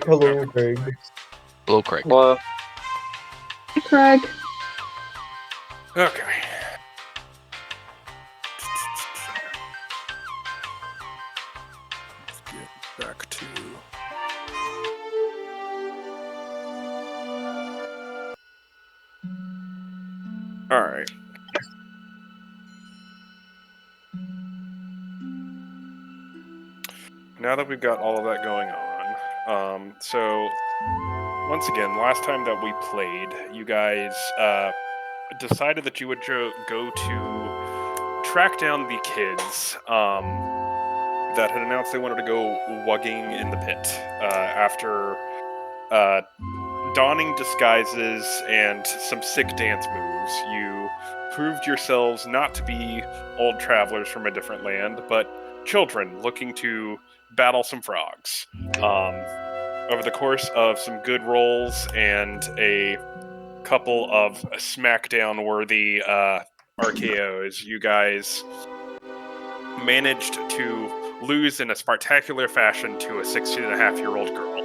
Hello, Craig. Hello, Craig. Well, Hey, Craig. Okay. Let's get back to... Alright. Now that we've got all of that going on, so once again, last time that we played, you guys decided that you would go to track down the kids that had announced they wanted to go wugging in the pit after donning disguises and some sick dance moves. You proved yourselves not to be old travelers from a different land, but children looking to battle some frogs. Over the course of some good rolls and a couple of SmackDown-worthy RKOs, you guys managed to lose in a spectacular fashion to a 16-and-a-half-year-old girl.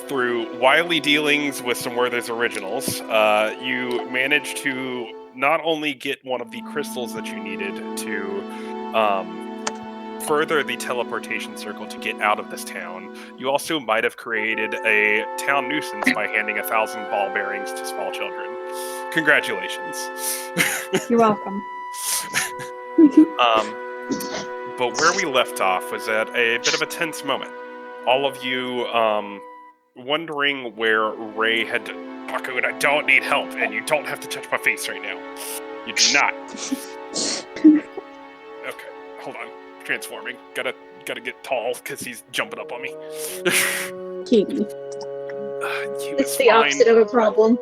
Through wily dealings with some Werther's originals, you managed to not only get one of the crystals that you needed to further the teleportation circle to get out of this town, you also might have created a town nuisance by handing 1,000 ball bearings to small children. Congratulations. You're welcome. But where we left off was at a bit of a tense moment. All of you wondering where Ray had... Paku, I don't need help, and you don't have to touch my face right now. You do not. Okay, hold on. Transforming. Gotta get tall, because he's jumping up on me. Katie. It's the opposite of a problem.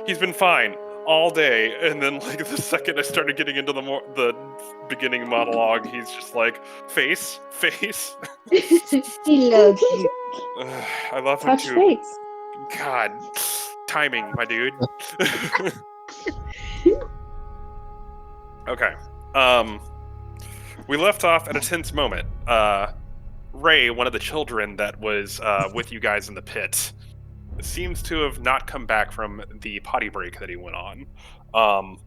He's been fine all day, and then like the second I started getting into the beginning monologue, he's just like, face. He loves you. I love him Touch too. face. God, timing, my dude. Okay. We left off at a tense moment. Ray, one of the children that was with you guys in the pit, seems to have not come back from the potty break that he went on. All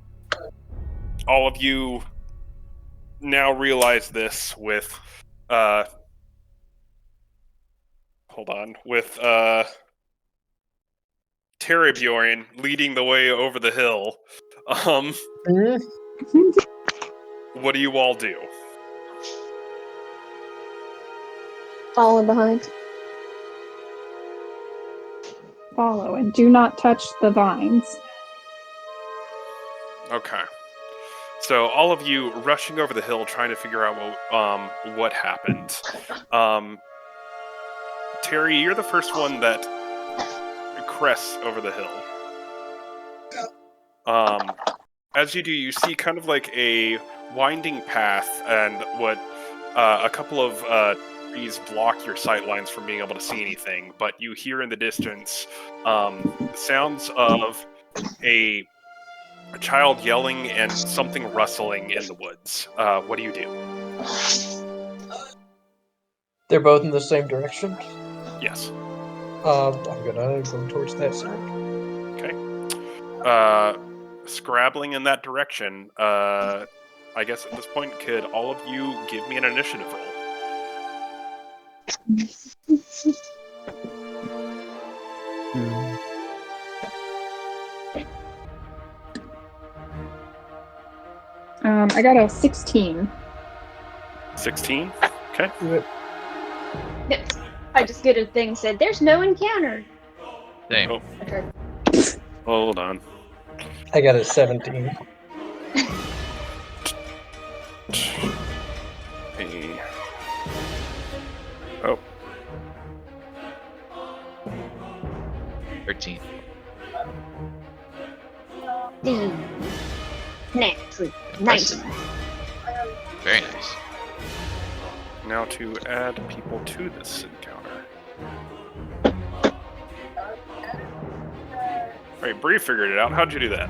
of you now realize this with Thorbjorn leading the way over the hill. What do you all do? Falling behind. Follow and do not touch the vines. Okay. So all of you rushing over the hill trying to figure out what happened. Terry, you're the first one that crests over the hill. As you do, you see kind of like a winding path and what a couple of trees block your sight lines from being able to see anything, but you hear in the distance sounds of a child yelling and something rustling in the woods. What do you do? They're both in the same direction. Yes. I'm gonna go towards that side. Okay. Scrabbling in that direction, I guess at this point, could all of you give me an initiative roll? I got a 16. 16? Okay. I just did a thing and said, "There's no encounter." Same. Oh. Okay. Hold on. I got a 17. Hey. Oh. 13. Natural 19. Very nice. Now to add people to this encounter. Alright, Bree figured it out. How'd you do that?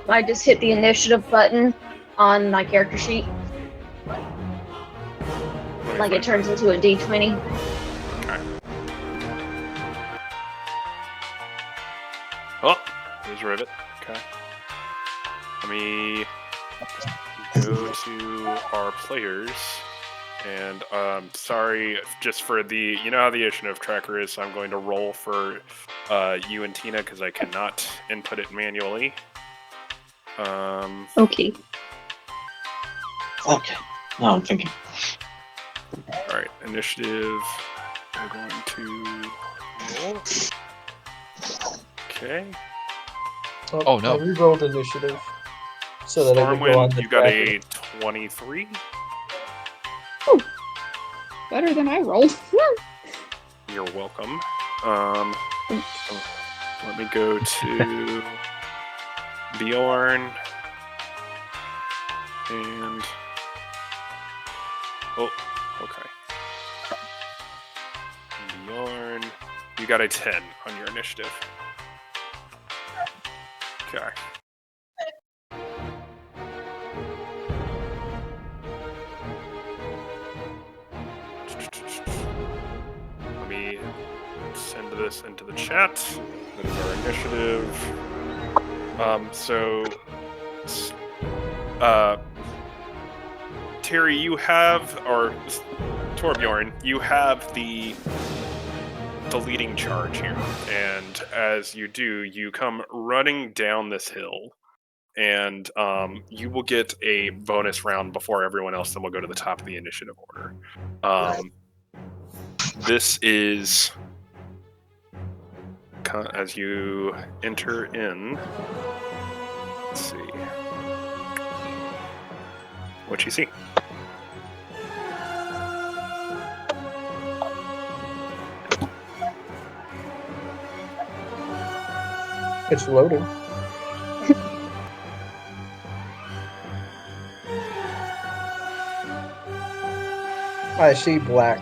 I just hit the initiative button on my character sheet Like it turns into a D20. Okay. Oh, there's Rivet. Okay. Let me go to our players. And sorry, just for the, you know how the initiative tracker is, so I'm going to roll for you and Tina because I cannot input it manually. Okay. Okay. Now I'm thinking. Alright, initiative. I'm going to roll. Okay. Oh, no. I re-rolled initiative so that I could go on Stormwind, the you got tracker. a 23. Better than I rolled. You're welcome. Let me go to Bjorn. And... Oh, okay. Bjorn, you got a 10 on your initiative. Okay. Let me send this into the chat. That is our initiative. Terry, you have, or Thorbjorn, you have the leading charge here. And as you do, you come running down this hill. And you will get a bonus round before everyone else, then we'll go to the top of the initiative order. This is as you enter in. Let's see what you see. It's loading. I see black.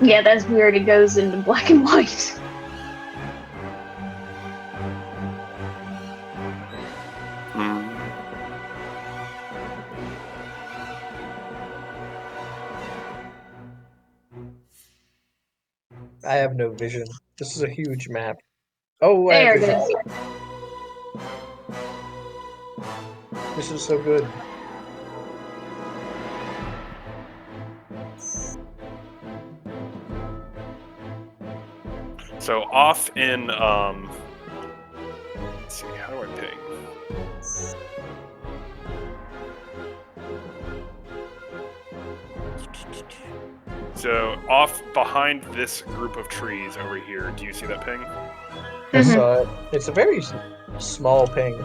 Yeah, that's weird. It goes into black and white. I have no vision. This is a huge map. Oh, I There have it vision. goes. This is so good. So off in let's see, how do I ping? So off behind this group of trees over here, do you see that ping? I saw it. It's a very small ping.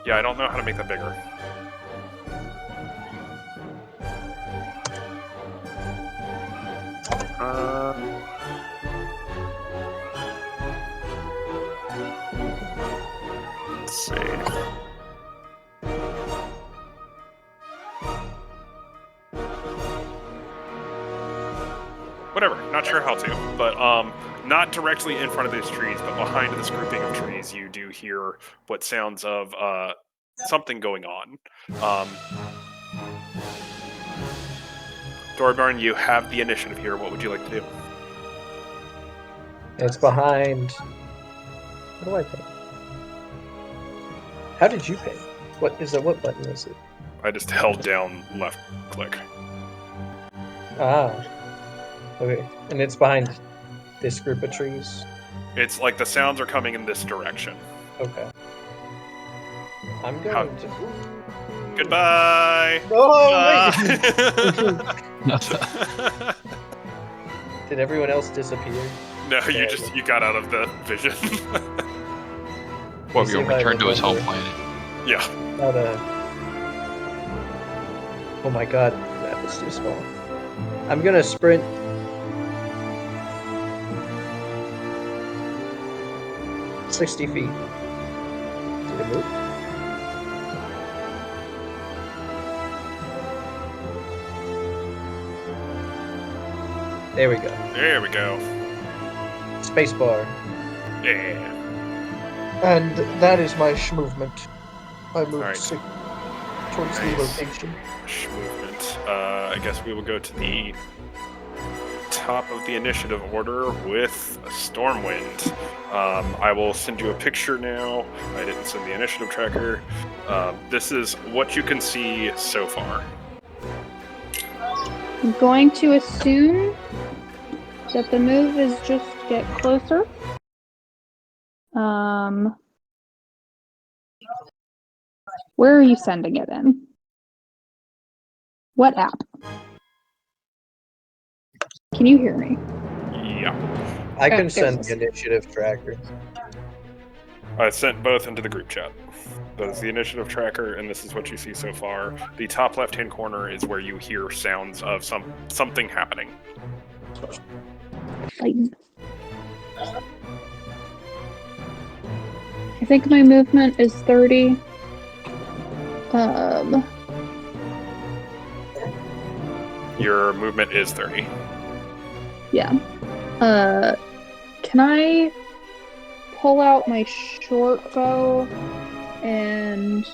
Yeah, I don't know how to make that bigger. Let's see. Whatever, not sure how to, but not directly in front of these trees, but behind this grouping of trees, you do hear what sounds of something going on. Thorbjorn, you have the initiative here. What would you like to do? It's behind. How do I ping? How did you ping? What is it? What button is it? I just held down left click. Ah. Okay. And it's behind this group of trees. It's like the sounds are coming in this direction. Okay. I'm going to. Goodbye! Oh, wait! Bye. Did everyone else disappear? No, you got out of the vision. Well, See you'll if I return to his home remember. planet. Yeah. Not Oh my god, that was too small. I'm gonna sprint. $60 feet. Did it move? There we go. There we go. Spacebar. Yeah. And that is my movement. I moved Alright. 6 towards the Nice. location. Movement. I guess we will go to the top of the initiative order with Stormwind. I will send you a picture now. I didn't send the initiative tracker. This is what you can see so far. I'm going to assume that the move is just get closer. Where are you sending it in? What app? Can you hear me? Yeah. I Oh, can there send it is. the initiative tracker. I sent both into the group chat. That is the initiative tracker, and this is what you see so far. The top left-hand corner is where you hear sounds of something happening. I think my movement is 30. Your movement is 30. Yeah. Can I pull out my short bow and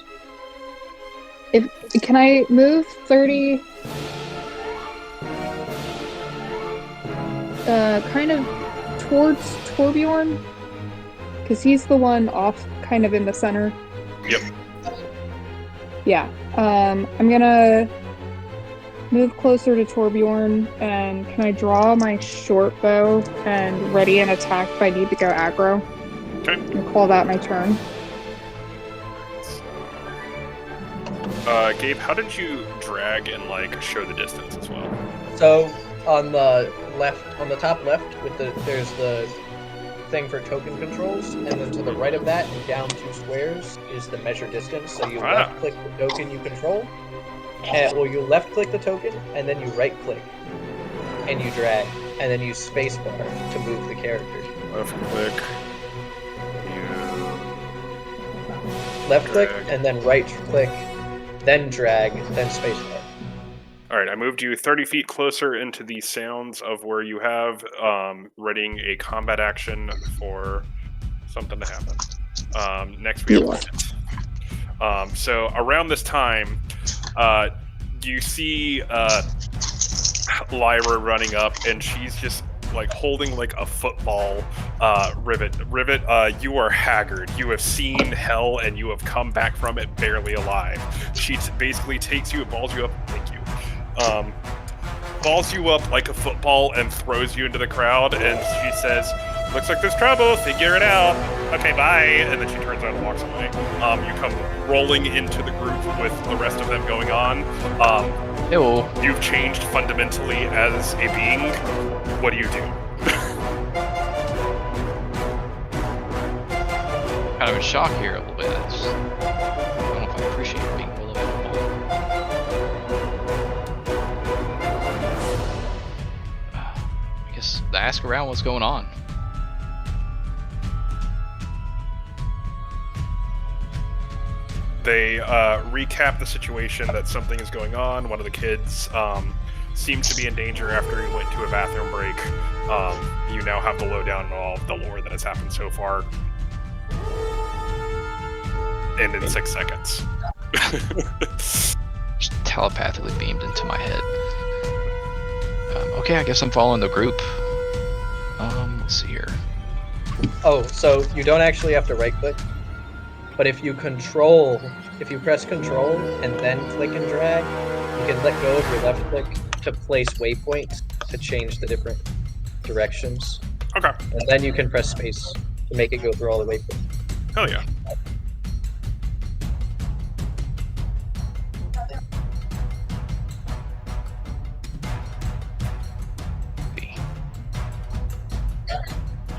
can I move 30 kind of towards Thorbjorn? Because he's the one off kind of in the center. Yep. Yeah. I'm gonna move closer to Thorbjorn, and can I draw my short bow and ready an attack if I need to go aggro? Okay. And call that my turn. Gabe, how did you drag and show the distance as well? So on the left, on the top left, there's the thing for token controls, and then to the right of that and down 2 squares is the measure distance. So you left click the token you control, well, you left click the token, and then you right click, and you drag, and then use spacebar to move the character. Left click. Left click, Drag. and then right click, then drag, then spacebar. Alright, I moved you 30 feet closer into the sounds of where you have readying a combat action for something to happen. Next we have Limit. So around this time, you see Lyra running up, and she's just holding a football. Rivet, you are haggard. You have seen hell, and you have come back from it barely alive. She basically takes you, balls you up. Thank you. Balls you up like a football and throws you into the crowd, and she says, "Looks like there's trouble, figure it out. Okay, bye." And then she turns around and walks away. You come rolling into the group with the rest of them going on. Ew. You've changed fundamentally as a being. What do you do? Kind of in shock here a little bit. I don't know if I appreciate being a little bit more. I guess I ask around what's going on. They recap the situation that something is going on. One of the kids seems to be in danger after he went to a bathroom break. You now have the lowdown on all of the lore that has happened so far. And in 6 seconds. Just telepathically beamed into my head. Okay, I guess I'm following the group. Let's see here. Oh, so you don't actually have to right click, but if you press control and then click and drag, you can let go of your left click to place waypoints to change the different directions. Okay. And then you can press space to make it go through all the waypoints. Hell yeah.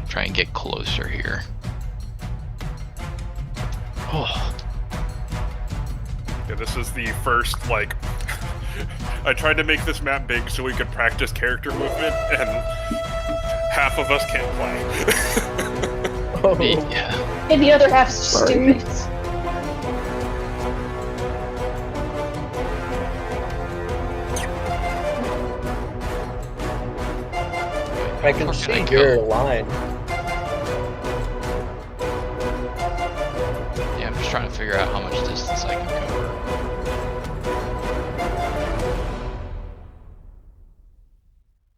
Try and get closer here. Oh. Yeah, this is the first, I tried to make this map big so we could practice character movement, and half of us can't play. Oh. Yeah. And the other half's stupid. I can see your line. Yeah, I'm just trying to figure figure out how much distance I can cover.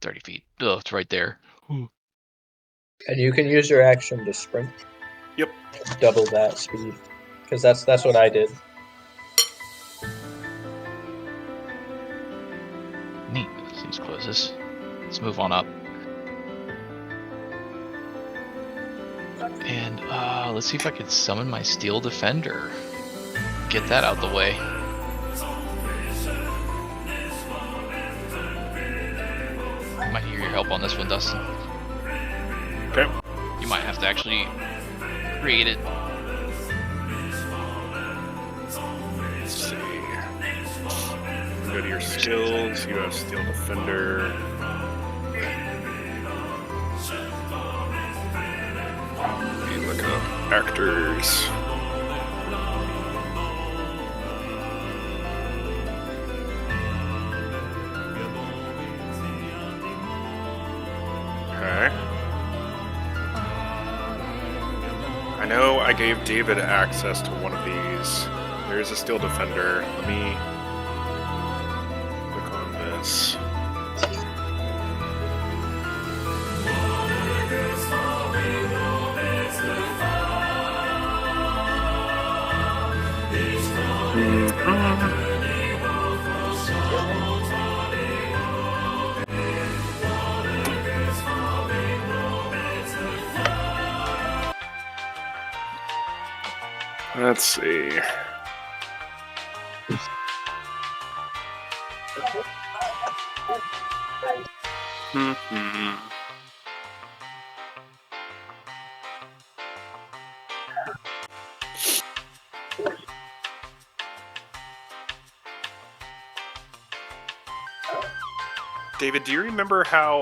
$30 feet. Oh, it's right there. And you can use your action to sprint. Yep. Double that speed. Because that's what I did. Neat. Seems closest. Let's move on up. And let's see if I can summon my Steel Defender. Get that out the way. Might need your help on this one, Dustin. Okay. You might have to actually create it. Let's see. Go to your skills. You have Steel Defender. You look up actors. Okay. I know I gave David access to one of these. There is a Steel Defender. Let me click on this. Let's see. David, do you remember how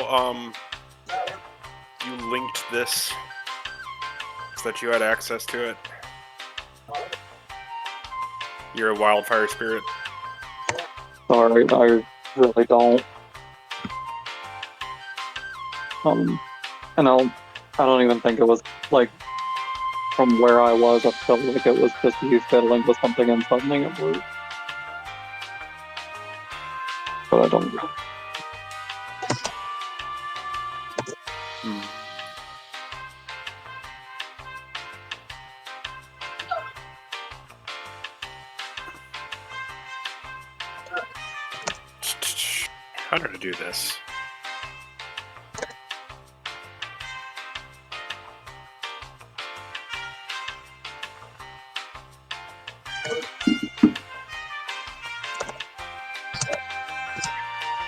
you linked this so that you had access to it? You're a wildfire spirit. Sorry, I really don't. And I don't even think it was, like, from where I was, I felt like it was just you fiddling with something and suddenly it worked. But I don't really. How did I do this?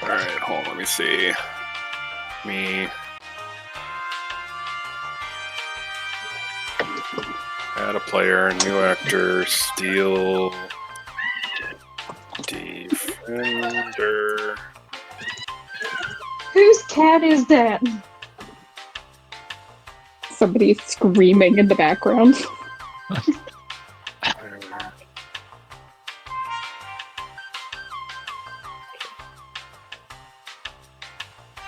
Alright, hold on, let me see. Add a player, new actor, Steel Defender. Whose cat is that? Somebody screaming in the background.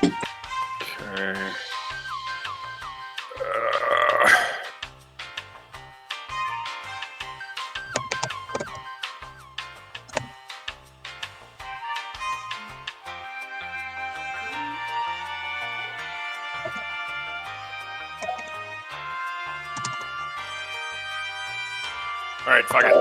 Okay. Alright, fuck it.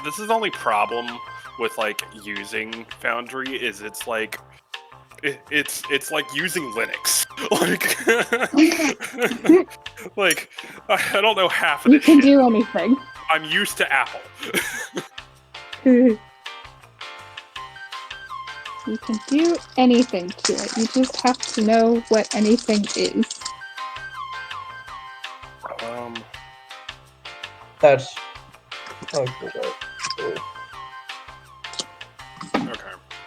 This is the only problem with like using Foundry is it's like it's like using Linux. Like I don't know half of You this can shit. do anything. I'm used to Apple. You can do anything to it. You just have to know what anything is. That's Okay.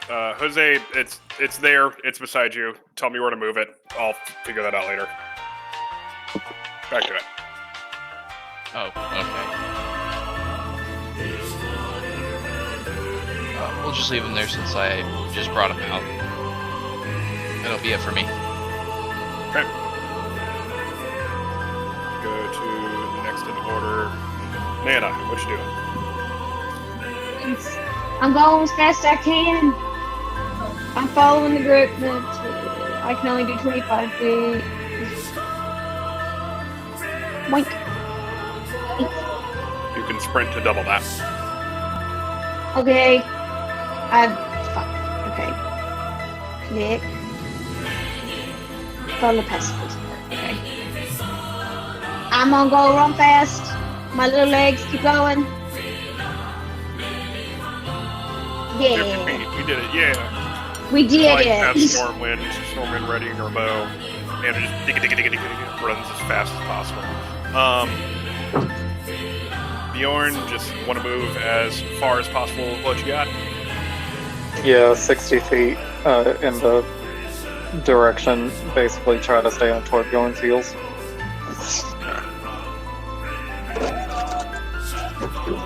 Jose, it's there. It's beside you. Tell me where to move it. I'll figure that out later. Back to it. Oh, okay. We'll just leave him there since I just brought him out. That'll be it for me. Okay. Go to next in order. Nana, what you doing? I'm going as fast as I can. I'm following the group, but I can only do 25 feet. Boink. You can sprint to double that. Okay. Fuck. Okay. Click. Follow password. Okay. I'm gonna go run fast. My little legs keep going. 50 Yeah. feet. We did it. Yeah. We did Like that it. Stormwind readying her bow, and it just dig, runs as fast as possible. Bjorn, just want to move as far as possible with what you got. Yeah, 60 feet in the direction. Basically, try to stay on Thorbjorn's heels.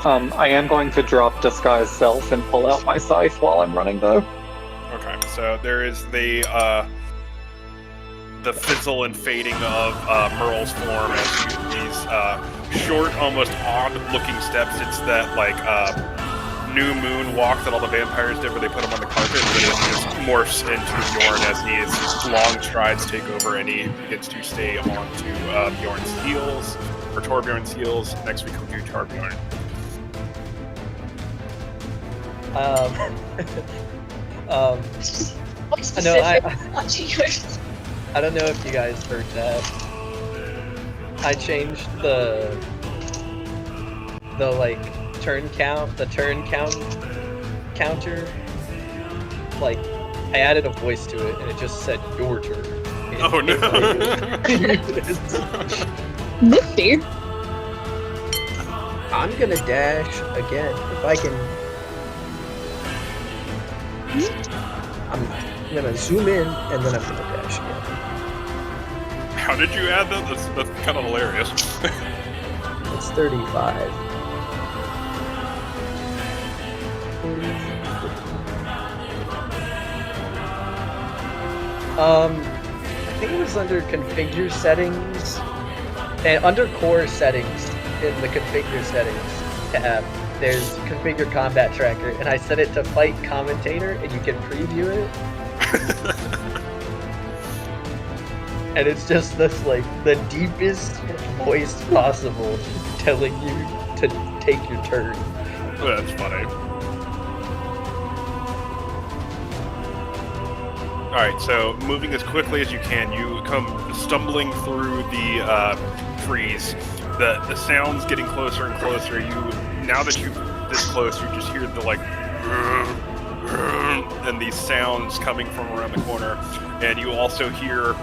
I am going to drop disguise self and pull out my scythe while I'm running, though. Okay, so there is the fizzle and fading of Merle's form as these short, almost odd-looking steps. It's that like new moon walk that all the vampires did, where they put him on the carpet, but it just morphs into Bjorn as his long strides take over, and he begins to stay onto Bjorn's heels, or Thorbjorn's heels. Next we come to Thorbjorn. I don't know if you guys heard that. I changed the like turn counter. Like, I added a voice to it, and it just said your turn. Oh no! Nifty. I'm gonna dash again if I can. I'm gonna zoom in, and then I'm gonna dash again. How did you add that? That's kind of hilarious. It's 35. I think it was under configure settings, and under core settings in the configure settings tab, there's configure combat tracker, and I set it to fight commentator, and you can preview it. And it's just this, like, the deepest voice possible telling you to take your turn. That's funny. Alright, so moving as quickly as you can, you come stumbling through the trees. The sound's getting closer and closer. Now that you're this close, you just hear the, like, and these sounds coming from around the corner. And you also hear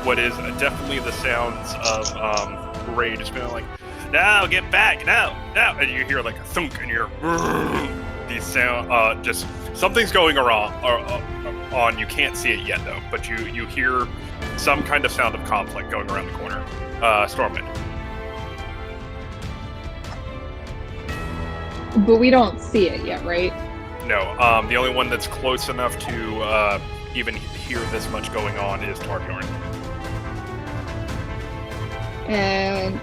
what is definitely the sounds of Ray just being like, "No, get back, no!" And you hear like a thunk, and you're these sound just something's going wrong. On you can't see it yet though, but you hear some kind of sound of conflict going around the corner. Stormwind. But we don't see it yet, right? No, the only one that's close enough to even hear this much going on is Thorbjorn. And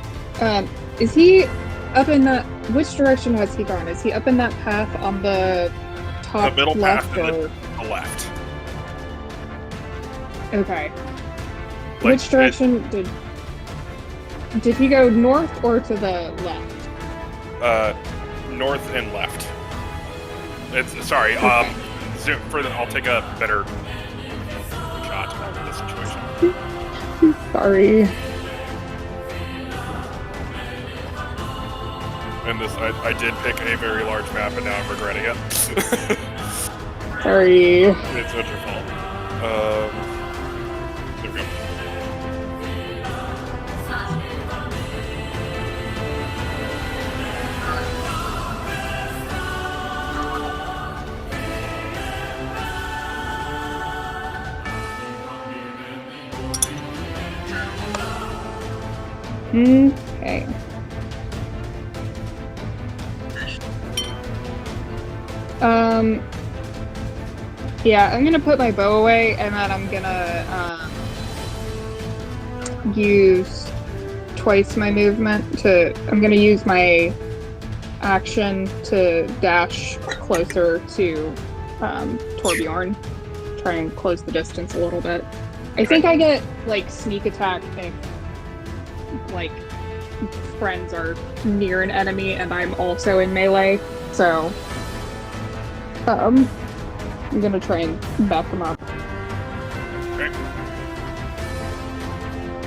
is he up in that? Which direction has he gone? Is he up in that path on the top The middle left path to or? the left. Okay. Like, Which direction did he go, north or to the left? North and left. Sorry. Okay. I'll take a better shot of the situation. Sorry. And this, I did pick a very large map, and now I'm regretting it. Sorry. It's not your fault. There we go. Okay. Yeah, I'm gonna put my bow away, and then I'm gonna use twice my movement to. I'm gonna use my action to dash closer to Thorbjorn, try and close the distance a little bit. I think I get like sneak attack if like friends are near an enemy and I'm also in melee. So I'm gonna try and back them up. Okay.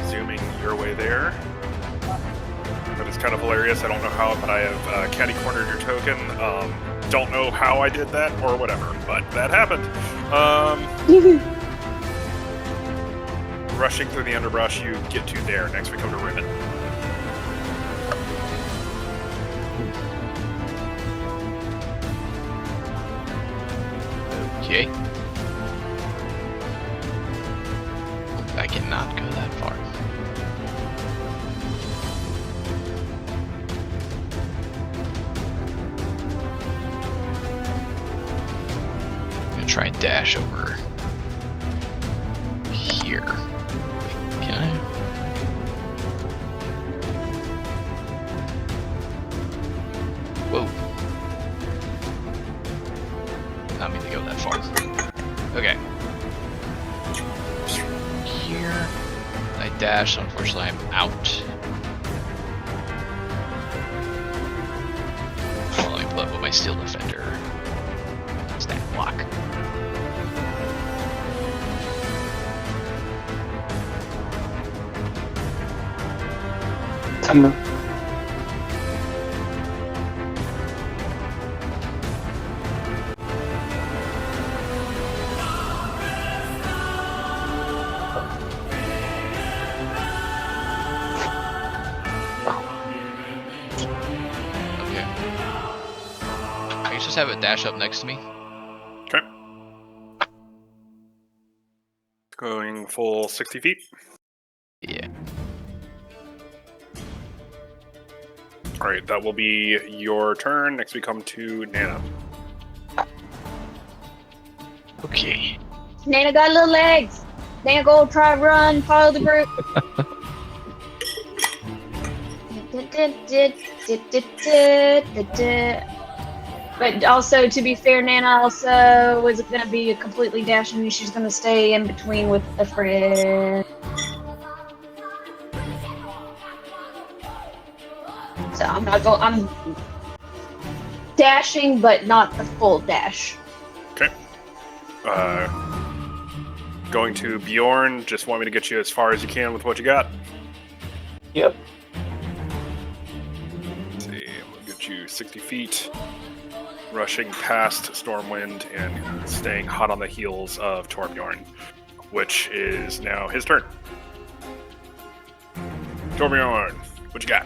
Zooming your way there. That is kind of hilarious. I don't know how, but I have catty cornered your token. Don't know how I did that or whatever, but that happened. Rushing through the underbrush, you get to there. Next we come to Ribbon. Okay. I cannot go that far. I'm gonna try and dash over here. Wait, can I? Whoa. Not mean to go that far. Okay. Here. I dash, unfortunately I'm out. Well, let me put up with my Steel Defender. Stack block. Okay. I can just have it dash up next to me. Okay. Going full 60 feet. Yeah. Alright, that will be your turn. Next we come to Nana. Okay. Nana got little legs. Nana go try run, follow the group. But also, to be fair, Nana also was going to be completely dashing. She's going to stay in between with a friend. So I'm not going. I'm dashing, but not the full dash. Okay. Going to Bjorn. Just want me to get you as far as you can with what you got. Yep. Let's see, we'll get you 60 feet. Rushing past Stormwind and staying hot on the heels of Thorbjorn, which is now his turn. Thorbjorn, what you got?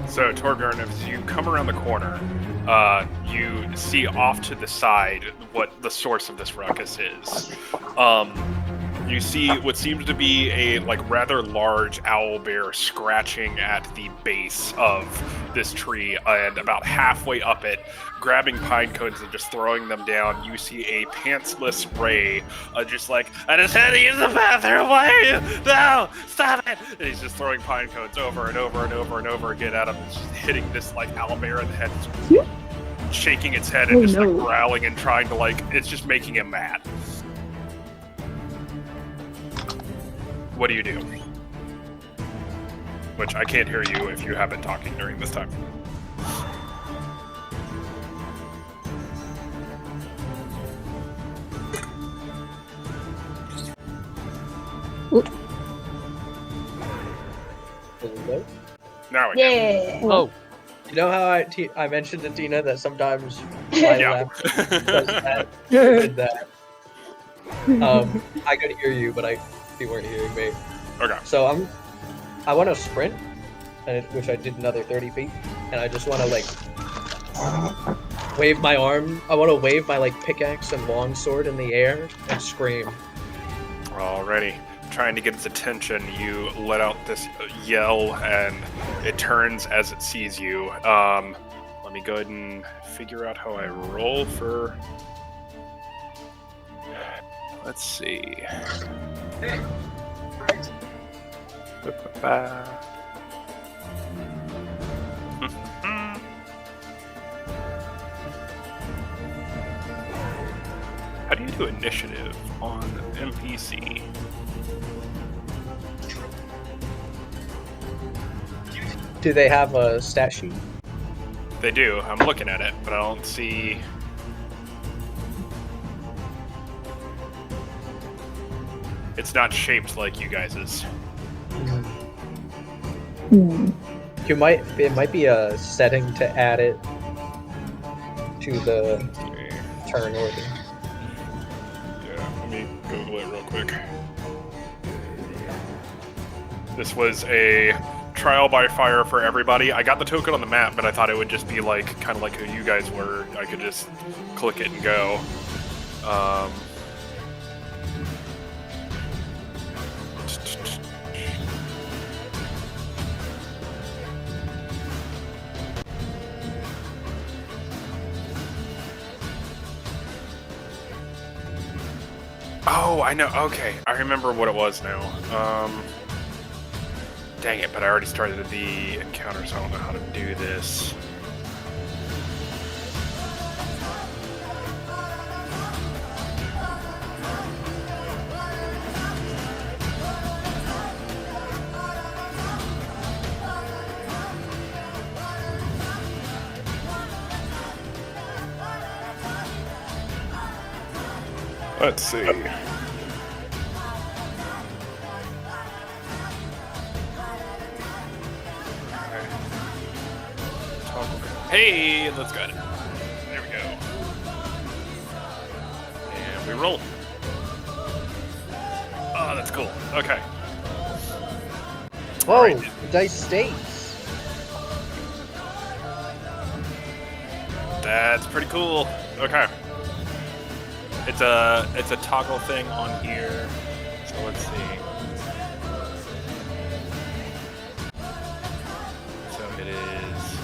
So, Thorbjorn, as you come around the corner, you see off to the side what the source of this ruckus is. You see what seems to be a rather large owl bear scratching at the base of this tree, and about halfway up it, grabbing pine cones and just throwing them down. You see a pantsless Ray, just like, I just had to use the bathroom. Why are you? No, stop it! And he's just throwing pine cones over and over and over and over again at him, and just hitting this owl bear in the head, shaking its head and just growling and trying to it's just making him mad. What do you do? Which I can't hear you if you have been talking during this time. Hello? Now we can. Yeah. Oh. You know how I mentioned to Tina that sometimes my Yeah. lap does that, did that. I could hear you, but you weren't hearing me. Okay. So I want to sprint, which I did another 30 feet, and I just want to like wave my arm. I want to wave my like pickaxe and longsword in the air and scream. Alrighty. Trying to get its attention, you let out this yell, and it turns as it sees you. Let me go ahead and figure out how I roll for... Let's see. How do you do initiative on NPC? Do they have a stat sheet? They do. I'm looking at it, but I don't see... It's not shaped like you guys's. It might be a setting to add it to the turn order. Yeah, let me Google it real quick. This was a trial by fire for everybody. I got the token on the map, but I thought it would just be like kind of like who you guys were. I could just click it and go. Oh, I know. Okay, I remember what it was now. Dang it, but I already started the encounter, so I don't know how to do this. Let's see. Hey, let's go. There we go. And we roll. Oh, that's cool. Okay. Whoa, Alright. the dice stays. That's pretty cool. Okay. It's a toggle thing on here. So let's see. So it is.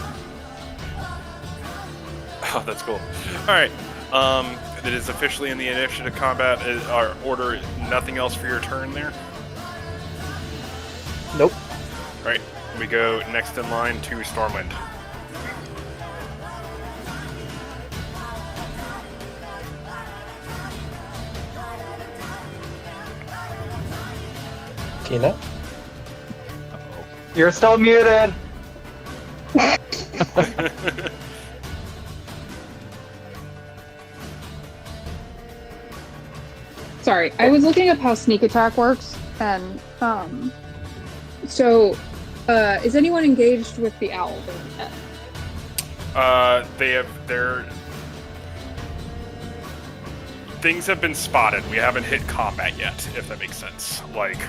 Oh, that's cool. All right. It is officially in the initiative combat. Our order. Nothing else for your turn there. Nope. All right. We go next in line to Stormwind. Tina? You're still muted. Sorry, I was looking up how sneak attack works, and so is anyone engaged with the owl yet? Their things have been spotted. We haven't hit combat yet, if that makes sense. Like,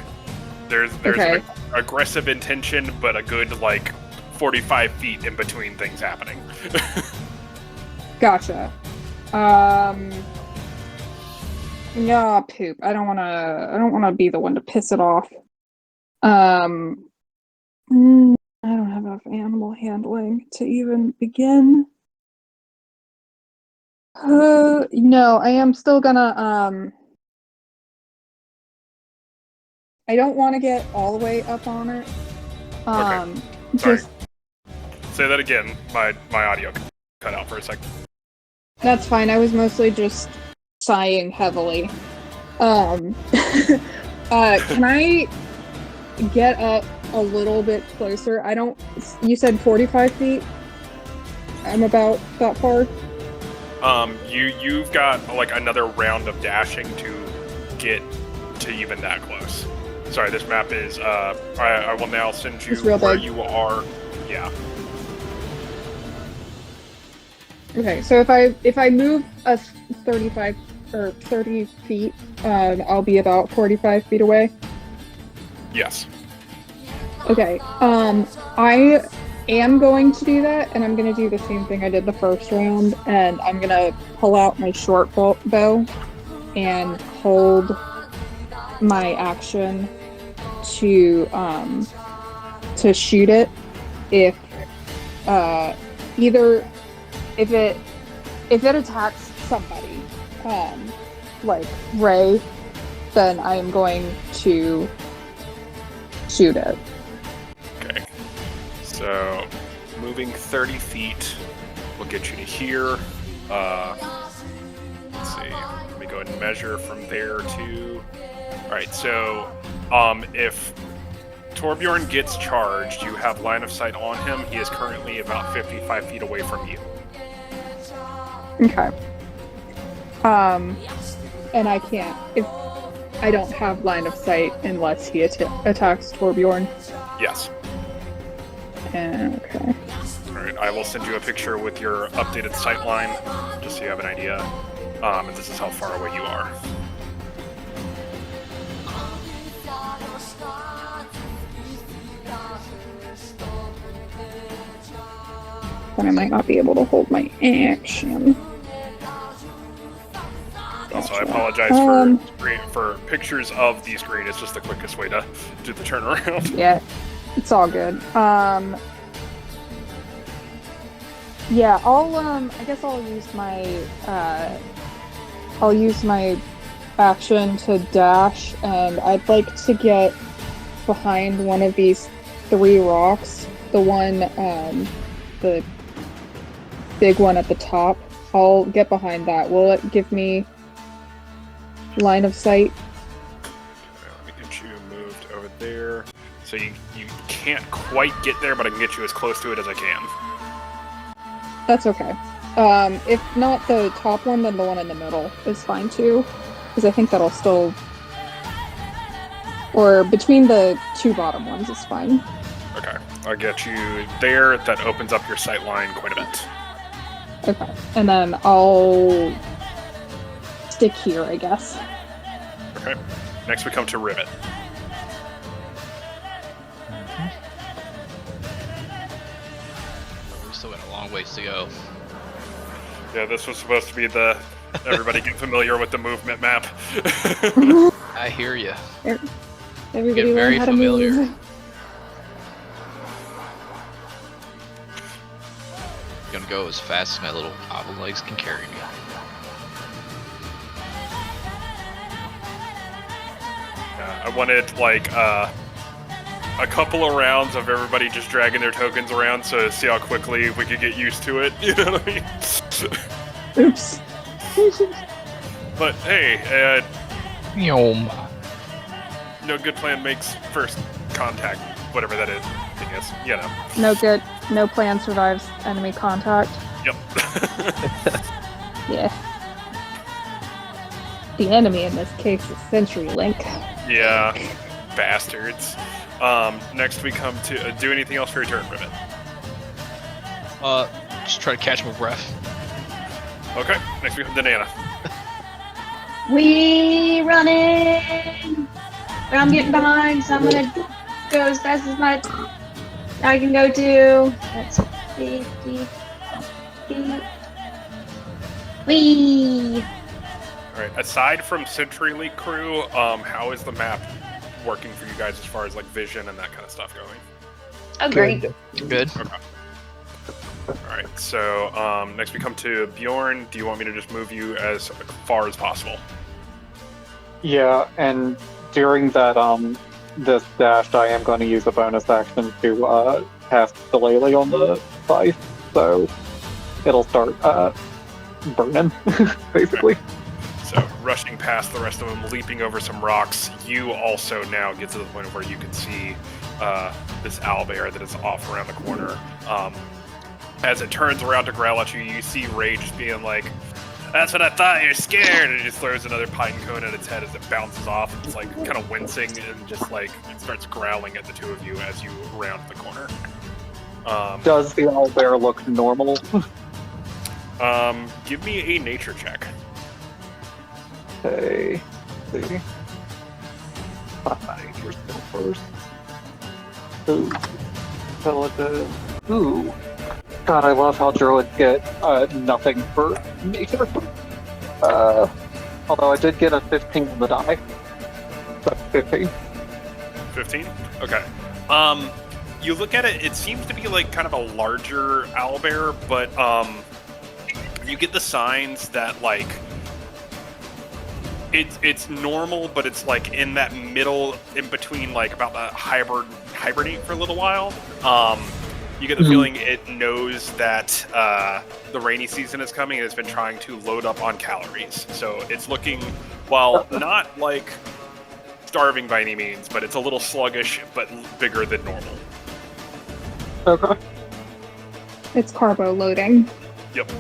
there's Okay. an aggressive intention, but a good, like, 45 feet in between things happening. Gotcha. Yeah, poop. I don't wanna be the one to piss it off. I don't have enough animal handling to even begin. No, I am still gonna, I don't want to get all the way up on it. Sorry. Just, Say that again. My audio cut out for a second. that's fine. I was mostly just sighing heavily. Can I get up a little bit closer? You said 45 feet? I'm about that far. You've got like another round of dashing to get to even that close. Sorry, this map is I will now send you It's real where big. you are. Yeah. Okay, so if I move 35 or 30 feet, I'll be about 45 feet away. Yes. Okay. I am going to do that, and I'm going to do the same thing I did the first round, and I'm going to pull out my short bow and hold my action to shoot it if either if it attacks somebody like Ray, then I am going to shoot it. Okay. So, moving 30 feet will get you to here. Let's see. Let me go ahead and measure from there to... Alright, so if Thorbjorn gets charged, you have line of sight on him. He is currently about 55 feet away from you. Okay. And I can't... If I don't have line of sight unless he attacks Thorbjorn. Yes. Okay. Alright, I will send you a picture with your updated sight line, just so you have an idea. And this is how far away you are. Then I might not be able to hold my action. Also, I apologize for pictures of the screen. It's just the quickest way to do the turnaround. Yeah, it's all good. Yeah, I guess I'll use my action to dash, and I'd like to get behind one of these 3 rocks. The one, the big one at the top. I'll get behind that. Will it give me line of sight? Let me get you moved over there. So you can't quite get there, but I can get you as close to it as I can. That's okay. If not the top one, then the one in the middle is fine too. Because I think that'll still... Or between the 2 bottom ones is fine. Okay, I'll get you there. That opens up your sight line quite a bit. Okay, and then I'll stick here, I guess. Okay, next we come to Rivet. We still got a long ways to go. Yeah, this was supposed to be the everybody get familiar with the movement map. I hear you. Everybody Get very learn how to familiar. move. Gonna go as fast as my little oval legs can carry me. I wanted like a couple of rounds of everybody just dragging their tokens around, so see how quickly we could get used to it. You know what I mean? Oops. But hey, Yom. good plan makes first contact, whatever that is. I guess, you know. No plan survives enemy contact. Yep. Yeah. The enemy in this case is CenturyLink. Yeah, bastards. Next we come to do anything else for your turn, Rivet? Just try to catch my breath. Okay, next we come to Nana. We running. But I'm getting behind, so I'm gonna go as fast as I can go to. That's 50 feet. Whee! Alright, aside from CenturyLink crew, how is the map working for you guys as far as like vision and that kind of stuff going? Oh, great. Good. Okay. Alright, so next we come to Bjorn. Do you want me to just move you as far as possible? Yeah, and during that this dash, I am going to use a bonus action to cast Delay on the device, so it'll start burning, basically. So, rushing past the rest of them, leaping over some rocks, you also now get to the point where you can see this owlbear that is off around the corner. As it turns around to growl at you, you see Ray just being like, "That's what I thought, you're scared!" And it just throws another pine cone at its head as it bounces off. It's like kind of wincing and just like it starts growling at the two of you as you round the corner. Does the owlbear look normal? Give me a nature check. Okay. Let's see. Alright, you're still first. Ooh. Skeleton. Ooh. God, I love how druids get nothing for nature. Although I did get a 15 on the die. That's 15. 15? Okay. You look at it, it seems to be like kind of a larger owlbear, but you get the signs that like it's normal, but it's like in that middle, in between, like about to hibernate for a little while. You get the feeling it knows that the rainy season is coming and it's been trying to load up on calories. So it's looking, while not like starving by any means, but it's a little sluggish, but bigger than normal. Okay. It's carbo loading. Yep.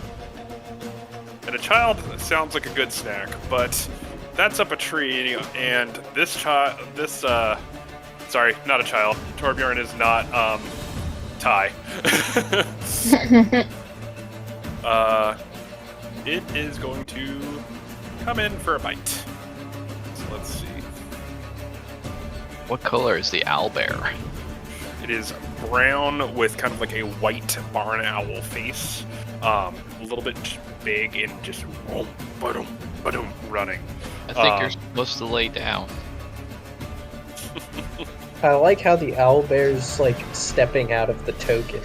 And a child sounds like a good snack, but that's up a tree, and sorry, not a child. Thorbjorn is not, Ty. It is going to come in for a bite. So let's see. What color is the owlbear? It is brown with kind of like a white barn owl face. A little bit big and just running. I think you're supposed to lay down. I like how the owlbear's like stepping out of the token.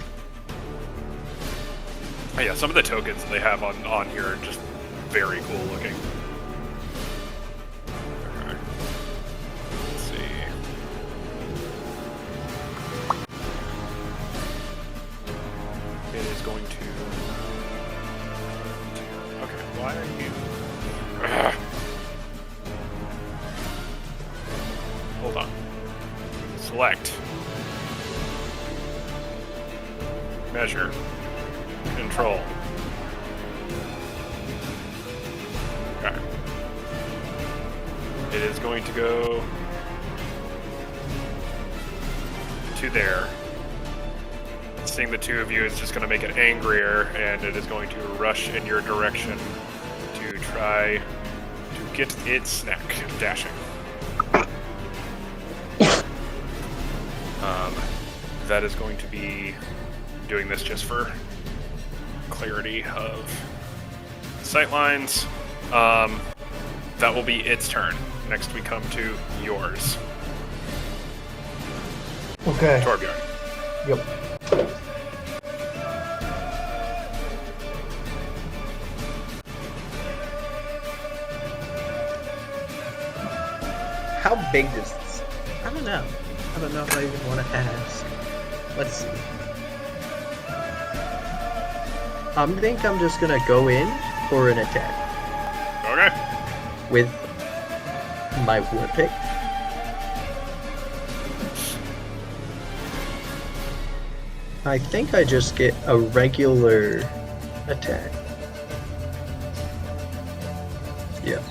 Oh, yeah, some of the tokens they have on here are just very cool looking. Okay. Let's see. It is going to... Okay, why are you... Ugh. Hold on. Select. Measure. Control. Okay. It is going to go to there. Seeing the two of you is just going to make it angrier, and it is going to rush in your direction to try to get its snack, dashing. That is going to be doing this just for clarity of sightlines. That will be its turn. Next we come to yours. Okay. Thorbjorn. Yep. How big is this? I don't know. I don't know if I even want to ask. Let's see. I think I'm just gonna go in for an attack. Okay. With my war pick. I think I just get a regular attack. Yeah.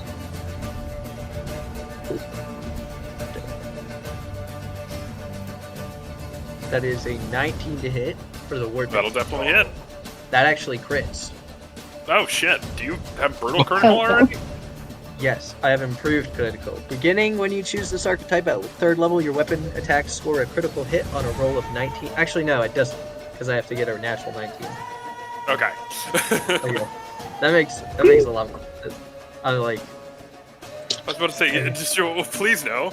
That is a 19 to hit for the ward. That'll definitely hit. That actually crits. Oh shit, do you have brutal critical already? Yes, I have improved critical. Beginning when you choose this archetype at 3rd level, your weapon attacks score a critical hit on a roll of 19. Actually, no, it doesn't, because I have to get a natural 19. Okay. Okay. That makes a lot more sense. I'm like... I was about to say, just please no.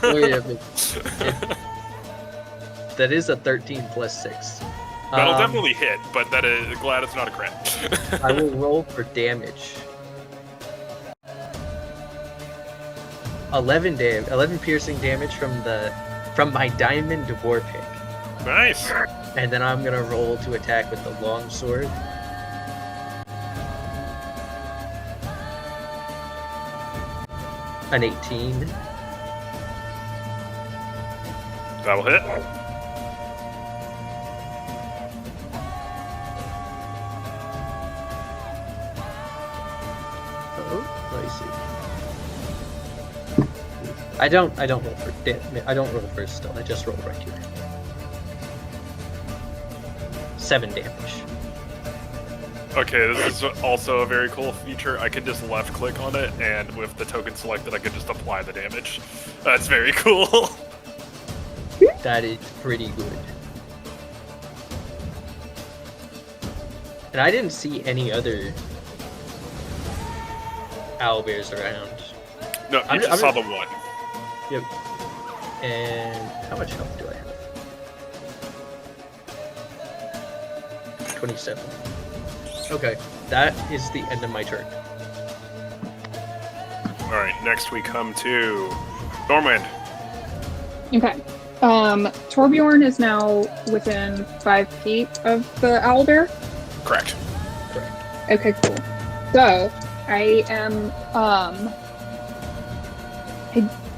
Oh yeah, that is a 13 plus 6. That'll definitely hit, but that is glad it's not a crit. I will roll for damage. 11 piercing damage from my diamond war pick. Nice. And then I'm gonna roll to attack with the long sword. An 18. That'll hit. I don't roll for I don't roll for stealth. I just roll regular. 7 damage. Okay, this is also a very cool feature. I can just left click on it, and with the token selected, I can just apply the damage. That's very cool. That is pretty good. And I didn't see any other owlbears around. No, you just saw the one. Yep. And how much health do I have? 27. Okay, that is the end of my turn. Alright, next we come to Stormwind. Okay. Thorbjorn is now within 5 feet of the owlbear. Correct. Okay, cool. So I am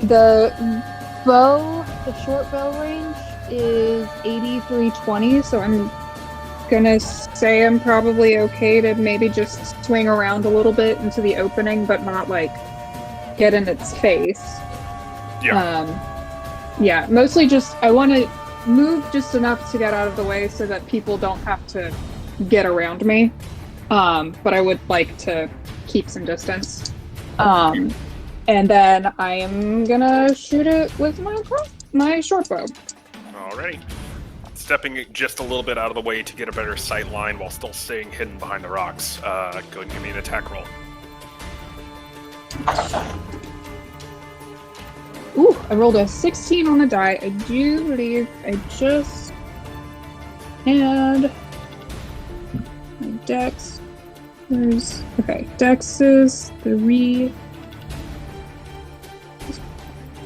the short bow range is 8320, so I'm gonna say I'm probably okay to maybe just swing around a little bit into the opening, but not like get in its face. Yeah. Yeah, mostly just I want to move just enough to get out of the way so that people don't have to get around me. But I would like to keep some distance. And then I am gonna shoot it with my short bow. Alrighty. Stepping just a little bit out of the way to get a better sight line while still staying hidden behind the rocks. Go ahead and give me an attack roll. Ooh, I rolled a 16 on the die. I do believe I just had my dex. Okay, dex is 3.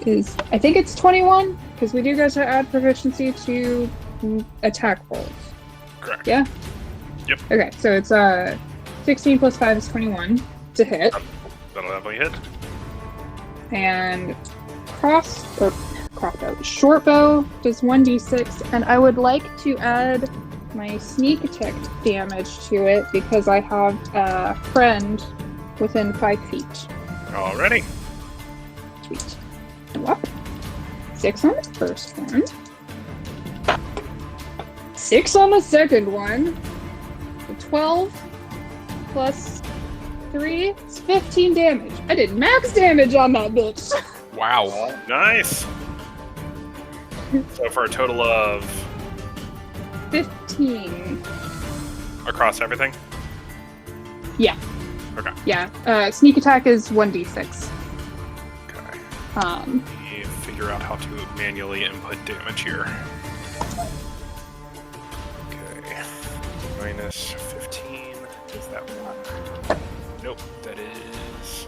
I think it's 21, because we do get to add proficiency to attack rolls. Correct. Yeah? Yep. Okay, so it's 16 plus 5 is 21 to hit. That'll definitely hit. And short bow does 1d6, and I would like to add my sneak attack damage to it because I have a friend within 5 feet. Alrighty. Sweet. Whoop. 6 on the first one. 6 on the second one. So 12 plus 3 is 15 damage. I did max damage on that bitch. Wow. Nice. So for a total of 15. across everything? Yeah. Okay. Yeah. Sneak attack is 1d6. Okay. Um, Let me figure out how to manually input damage here. Okay. Minus 15. Is that one? Nope, that is.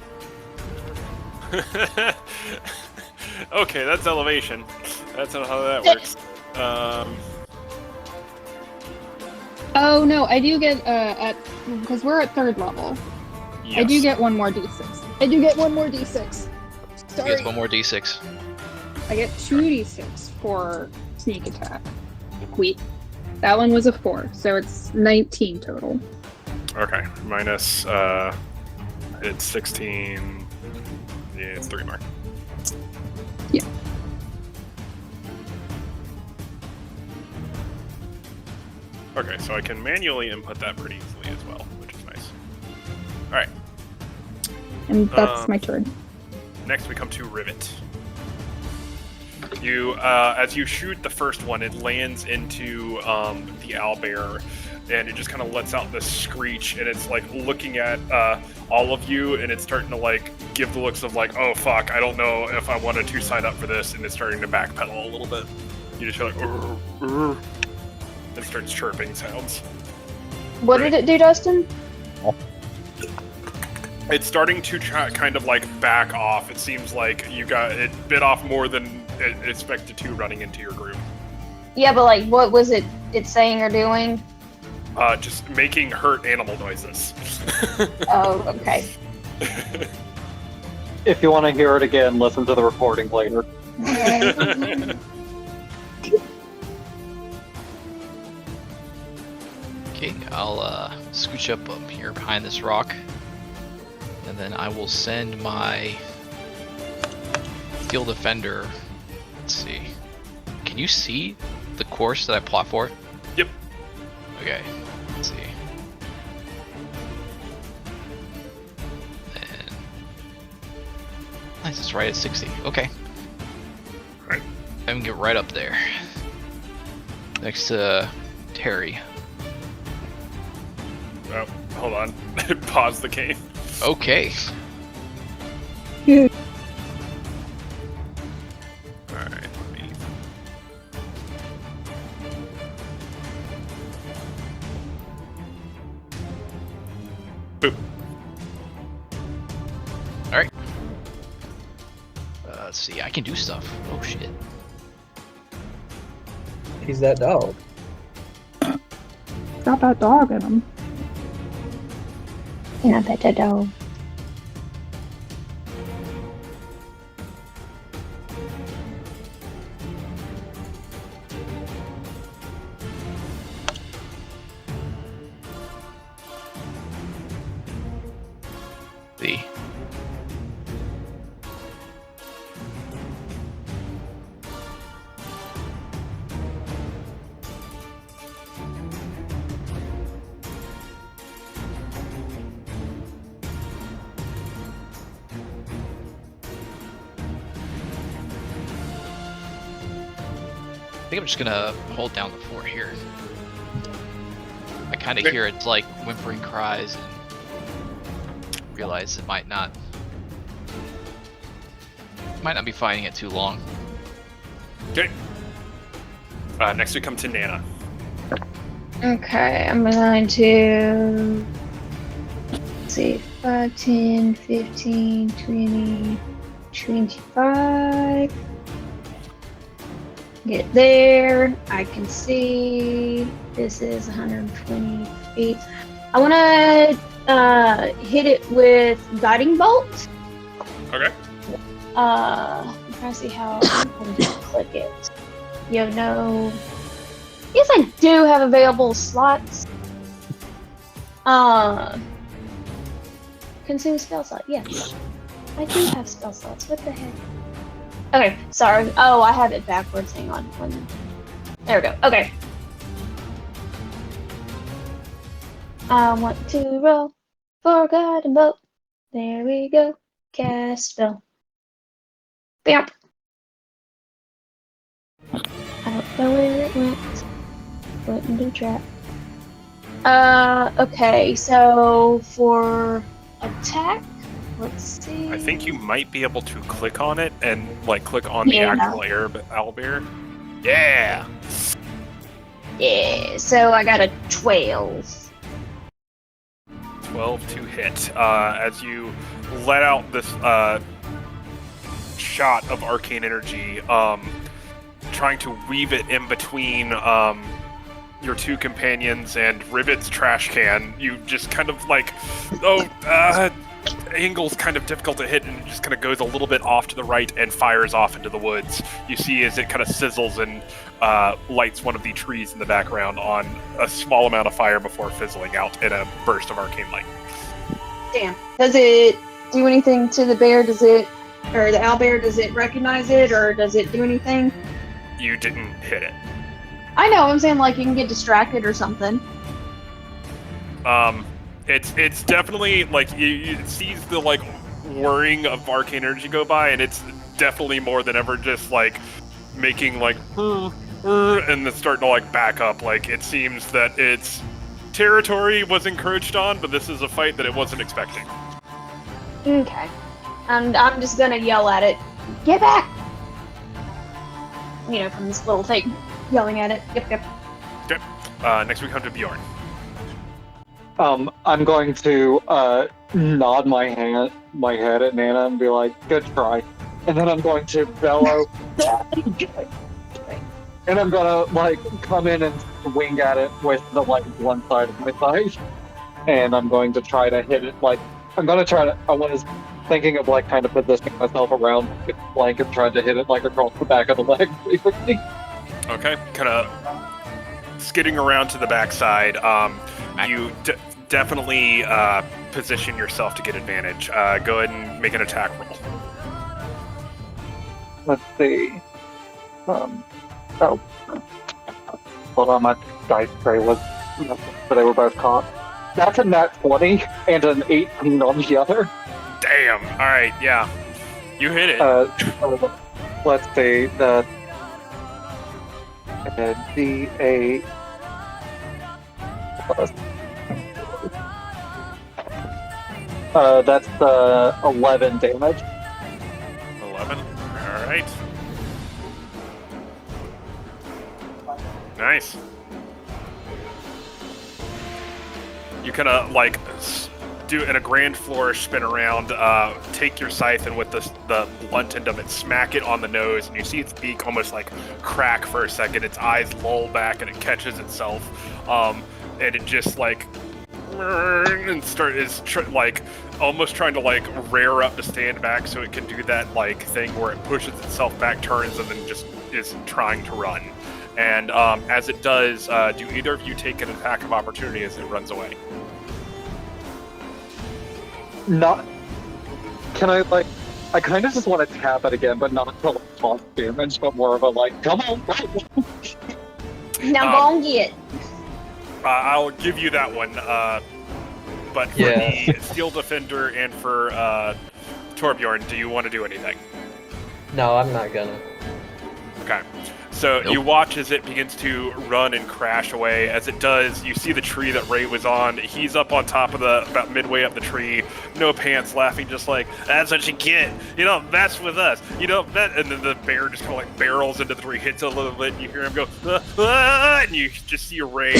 Okay, that's elevation. That's not how that works. Oh no, I do get because we're at 3rd level. Yes. I do get one more d6. I do get one more d6. He Sorry. gets one more d6. I get 2d6 for sneak attack. Wait, that one was a 4, so it's 19 total. Okay, minus it's 16. Yeah, it's 3 more. Yeah. Okay, so I can manually input that pretty easily as well, which is nice. Alright, And that's my turn. next we come to Rivet. You, as you shoot the first one, it lands into the owlbear, and it just kind of lets out this screech, and it's like looking at all of you, and it's starting to like give the looks of like, oh fuck, I don't know if I wanted to sign up for this, and it's starting to backpedal a little bit. You just hear like, it starts chirping sounds. What did it do, Dustin? It's starting to kind of like back off. It seems like it bit off more than it expected to running into your group. Yeah, but like, what was it saying or doing? Just making hurt animal noises. Oh, okay. If you want to hear it again, listen to the recording later. Okay, I'll scooch up here behind this rock, and then I will send my Steel Defender. Let's see. Can you see the course that I plot for? Yep. Okay. Let's see. Nice, it's right at 60. Okay. Right. I can get right up there. Next to Terry. Oh, hold on. Pause the game. Okay. Alright, let me... Boop. Alright. Let's see, I can do stuff. Oh shit. He's that dog. Got that dog in him. Can I pet the dog? See. I think I'm just gonna hold down the fort here. I kind of hear it's like whimpering cries and realize it might not be fighting it too long. Okay. Next we come to Nana. Okay, I'm going to... Let's see, 5, 10, 15, 20, 25... Get there. I can see this is 120 feet. I want to hit it with guiding bolt. Okay. I'm trying to see how I'm going to click it. You have no. Yes, I do have available slots. Consume spell slot. Yes, I do have spell slots. What the heck? Okay, sorry. Oh, I have it backwards. Hang on. There we go. Okay. I want to roll for guiding bolt. There we go. Cast spell. Bam. I don't know where it went. Went into trap. Okay, so for attack, let's see. I think you might be able to click on it and like click on the actual owlbear. Yeah. Yeah. So I got a 12. 12 to hit. As you let out this shot of arcane energy, trying to weave it in between your two companions and Rivet's trash can, you just kind of like, angle's kind of difficult to hit, and it just kind of goes a little bit off to the right and fires off into the woods. You see as it kind of sizzles and lights one of the trees in the background on a small amount of fire before fizzling out in a burst of arcane light. Damn. Does it do anything to the bear? Does it, or the owlbear, does it recognize it, or does it do anything? You didn't hit it. I know, I'm saying like you can get distracted or something. It's definitely like it sees the like whirring of arcane energy go by, and it's definitely more than ever just like making like and then starting to like back up. Like it seems that its territory was encroached on, but this is a fight that it wasn't expecting. Okay. And I'm just gonna yell at it, get back! You know, from this little thing, yelling at it. Yep. Okay. Next we come to Bjorn. I'm going to nod my head at Nana and be like, "Good try," and then I'm going to bellow, and I'm gonna like come in and swing at it with the like one side of my thigh, and I'm going to try to hit it like I was thinking of like kind of positioning myself around the flank and trying to hit it like across the back of the leg, basically. Okay, kind of skidding around to the backside. You definitely position yourself to get advantage. Go ahead and make an attack roll. Let's see. Hold on, my dice tray was, but they were both caught. That's a nat 20 and an 18 on the other. Damn. All right. Yeah. You hit it. Let's see, the D8 plus. That's 11 damage. 11. All right. Nice. You kind of like do in a grand flourish, spin around, take your scythe, and with the blunt end of it, smack it on the nose, and you see its beak almost like crack for a second. Its eyes lull back, and it catches itself, and it just like and like almost trying to like rear up to stand back so it can do that like thing where it pushes itself back, turns, and then just is trying to run. And as it does, do either of you take an attack of opportunity as it runs away? Not. Can I like? I kind of just want to tap it again, but not to like cause damage, but more of a like, come on. Now go and get. I'll give you that one. But for the Steel Defender and for Thorbjorn, do you want to do anything? No, I'm not gonna. Okay. So you watch as it begins to run and crash away. As it does, you see the tree that Ray was on. He's up on top of about midway up the tree, no pants, laughing just like, that's what you get. You don't mess with us. You don't mess. And then the bear just kind of like barrels into the tree, hits it a little bit, and you hear him go, and you just see Ray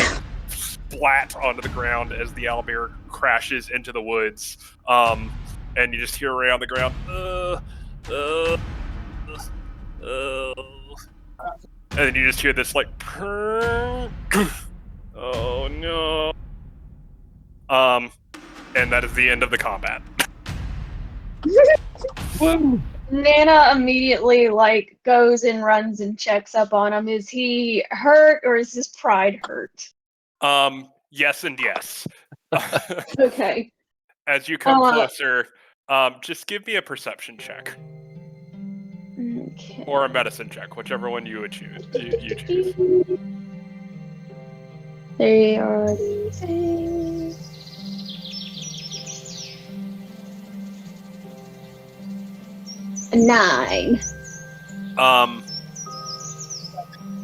splat onto the ground as the owlbear crashes into the woods. And you just hear Ray on the ground, and then you just hear this like, oh no. And that is the end of the combat. Nana immediately like goes and runs and checks up on him. Is he hurt or is his pride hurt? Yes and yes. Okay. As you come closer, just give me a perception check. Okay. Or a medicine check, whichever one you would choose. You choose. They are the same. A 9.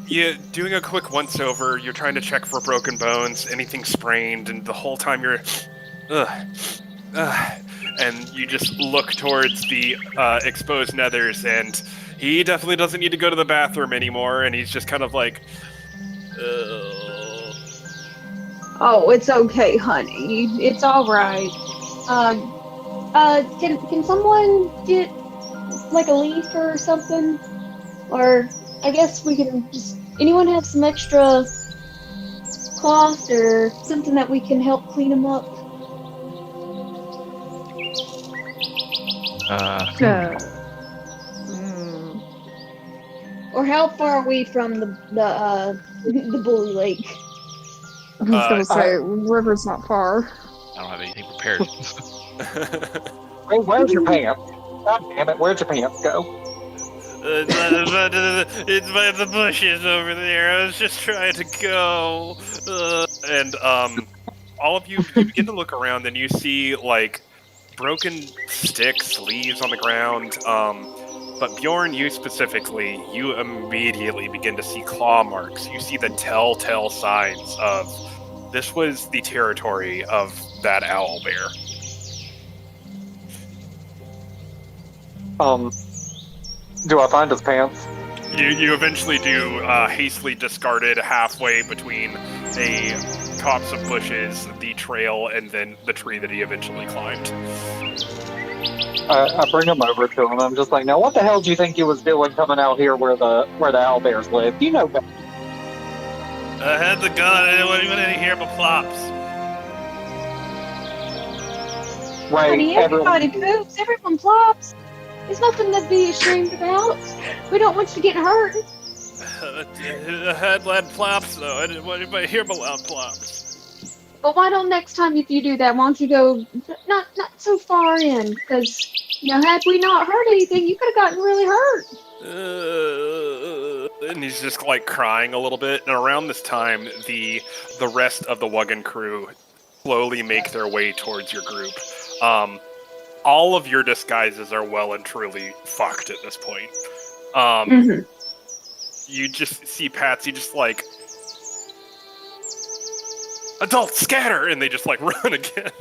You doing a quick once over. You're trying to check for broken bones, anything sprained, and the whole time you're, and you just look towards the exposed nethers, and he definitely doesn't need to go to the bathroom anymore, and he's just kind of like, Oh, it's okay, honey. It's all right. Can someone get like a leaf or something? Or I guess we can just. Anyone have some extra cloth or something that we can help clean him up? Or how far are we from the Bully Lake? I was gonna say, river's not far. I don't have anything prepared. Hey, where's your pants? God damn it, where'd your pants go? It's by the bushes over there. I was just trying to go. And all of you begin to look around, and you see like broken sticks, leaves on the ground. But Bjorn, you specifically, you immediately begin to see claw marks. You see the telltale signs of this was the territory of that owl bear. Do I find his pants? You eventually do, hastily discarded halfway between a copse of bushes, the trail, and then the tree that he eventually climbed. I bring him over to him. I'm just like, now what the hell do you think he was doing coming out here where the owl bears live? You know better. I had the gun. I didn't want anyone to hear my plops. Right, Honey, everybody poops. Everyone plops. There's nothing to be ashamed about. We don't want you to get hurt. I had loud plops, though. I didn't want anybody to hear my loud plops. But why don't next time if you do that, why don't you go not so far in? Because, had we not heard anything, you could have gotten really hurt. And he's just like crying a little bit. And around this time, the rest of the Wuggan crew slowly make their way towards your group. all of your disguises are well and truly fucked at this point. You just see Patsy just like, adults scatter, and they just like run again.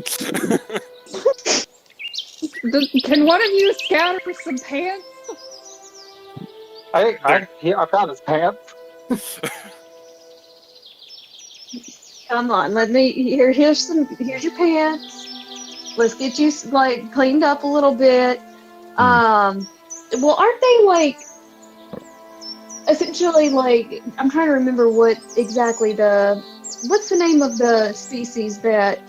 Can one of you scatter some pants? I found his pants. Come on, here's your pants. Let's get you like cleaned up a little bit. Well, aren't they like essentially like, I'm trying to remember what's the name of the species that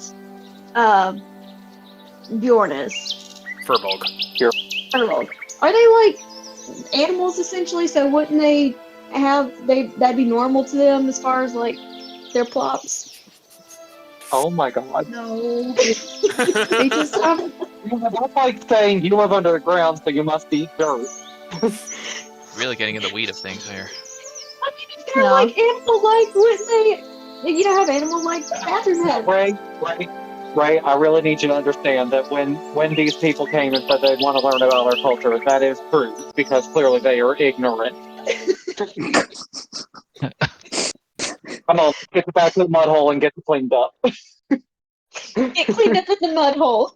Bjorn is? Furbolg. Furbolg. Are they like animals essentially? So wouldn't that'd be normal to them as far as like their plops? Oh my god. No. They just have... That's like saying you live under the ground, so you must eat dirt. Really getting in the weed of things here. I mean, if they're like animal-like, wouldn't they? Have animal-like bathroom heads. Ray, I really need you to understand that when these people came and said they want to learn about our culture, that is true, because clearly they are ignorant. Come on, get back to the mud hole and get cleaned up. Get cleaned up in the mud hole.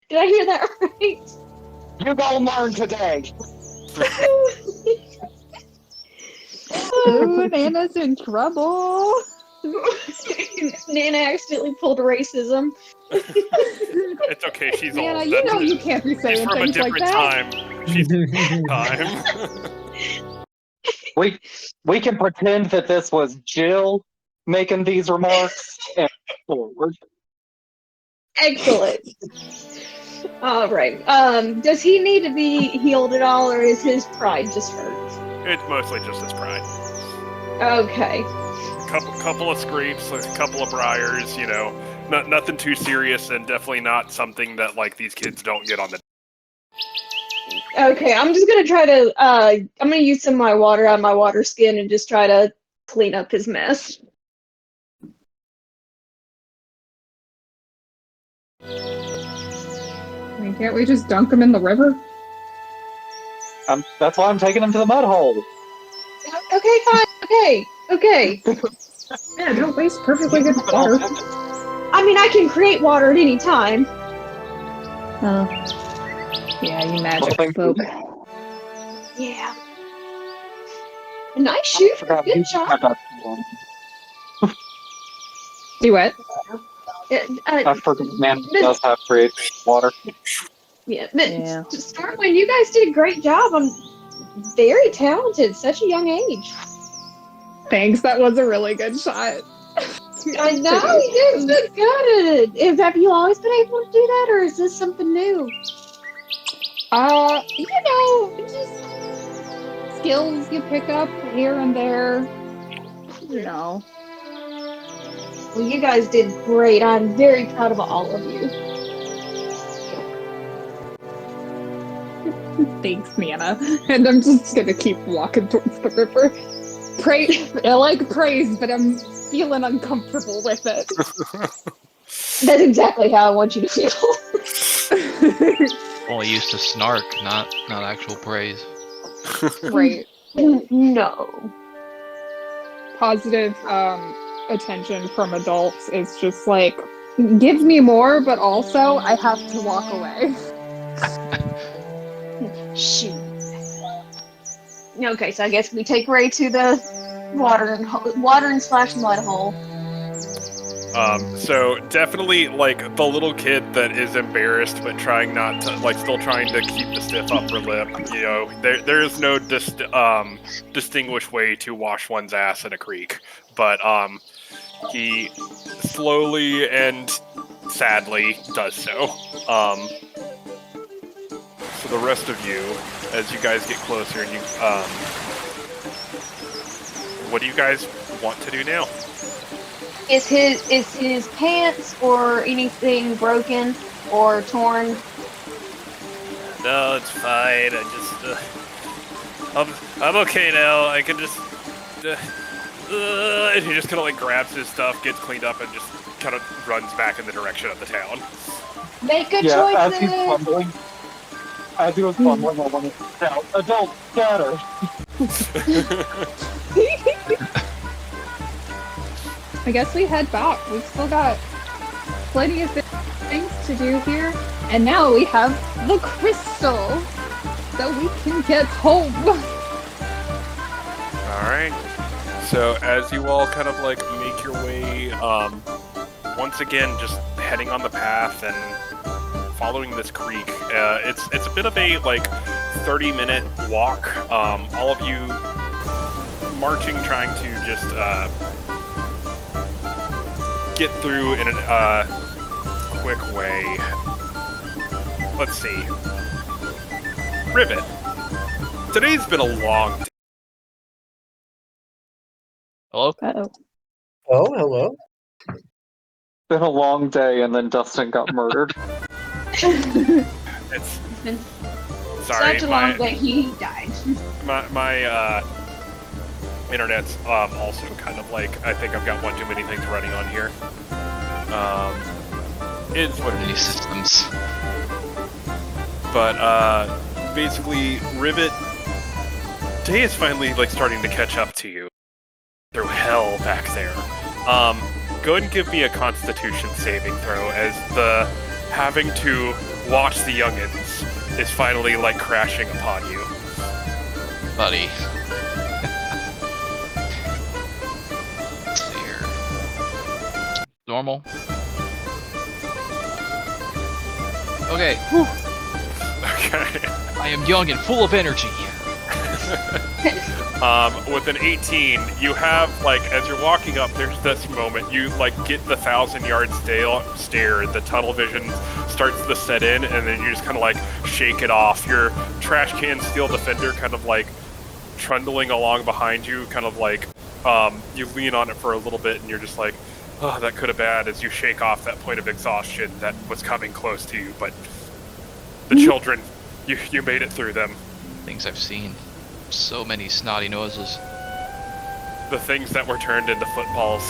Did I hear that right? You gonna learn today. Oh, Nana's in trouble. Nana accidentally pulled racism. It's okay, she's Nana, old. you know you can't be saying she's from a things like different that. time. She's from a different time. We can pretend that this was Jill making these remarks and forward. Excellent. All right. Does he need to be healed at all, or is his pride just hurt? It's mostly just his pride. Okay. Couple of scrapes, a couple of briars, nothing too serious, and definitely not something that like these kids don't get on the. Okay, I'm just gonna try to. I'm gonna use some of my water out of my water skin and just try to clean up his mess. I mean, can't we just dunk him in the river? That's why I'm taking him to the mud hole. Okay, fine. Okay. Yeah, don't waste perfectly good water. I mean, I can create water at any time. Oh. Yeah, you magic folk. Yeah. Nice shoot. Good job. Do what? I forgot, man, does have created water. Yeah, but Stormwind, you guys did a great job. I'm very talented, such a young age. Thanks, that was a really good shot. I know, you guys did good. Have you always been able to do that, or is this something new? Just skills you pick up here and there. Well, you guys did great. I'm very proud of all of you. Thanks, Nana. And I'm just gonna keep walking towards the river. I like praise, but I'm feeling uncomfortable with it. That's exactly how I want you to feel. Only used to snark, not actual praise. Right. No. Positive attention from adults is just like, give me more, but also I have to walk away. Shoot. Okay, so I guess we take Ray to the water and / mud hole. So definitely like the little kid that is embarrassed but trying not to, like, still trying to keep the stiff upper lip. There is no distinguished way to wash one's ass in a creek, but he slowly and sadly does so. So the rest of you, as you guys get closer, and what do you guys want to do now? Is his pants or anything broken or torn? No, it's fine. I'm okay now. I can just, and he just kind of like grabs his stuff, gets cleaned up, and just kind of runs back in the direction of the town. Make good Yeah, choices! as he was fumbling, I wanted to shout, "Adult scatter!" I guess we head back. We've still got plenty of things to do here. And now we have the crystal, so we can get home. Alright. So as you all kind of like make your way, once again, just heading on the path and following this creek, it's a bit of a like 30-minute walk. All of you marching, trying to just get through in a quick way. Let's see. Ribbit. Today's been a long day. Hello? Uh-oh. Oh, hello. Been a long day, and then Dustin got murdered. It's been sorry, Such a long day, he died. my internet's also kind of like, I think I've got one too many things running on here. It's what it Many is. systems. But basically, Rivet, day is finally like starting to catch up to you through hell back there. Go ahead and give me a Constitution saving throw as the having to watch the youngins is finally like crashing upon you. Buddy. Let's see here. Normal. Okay. Whew. Okay. I am young and full of energy. With an 18, you have, like, as you're walking up, there's this moment, you, like, get the 1,000-yard stare, the tunnel vision starts to set in, and then you just kind of, like, shake it off. Your trash can steel defender kind of, like, trundling along behind you, kind of, like, you lean on it for a little bit, and you're just like, oh, that could have bad, as you shake off that point of exhaustion that was coming close to you, but the children, you made it through them. Things I've seen. So many snotty noses. The things that were turned into footballs.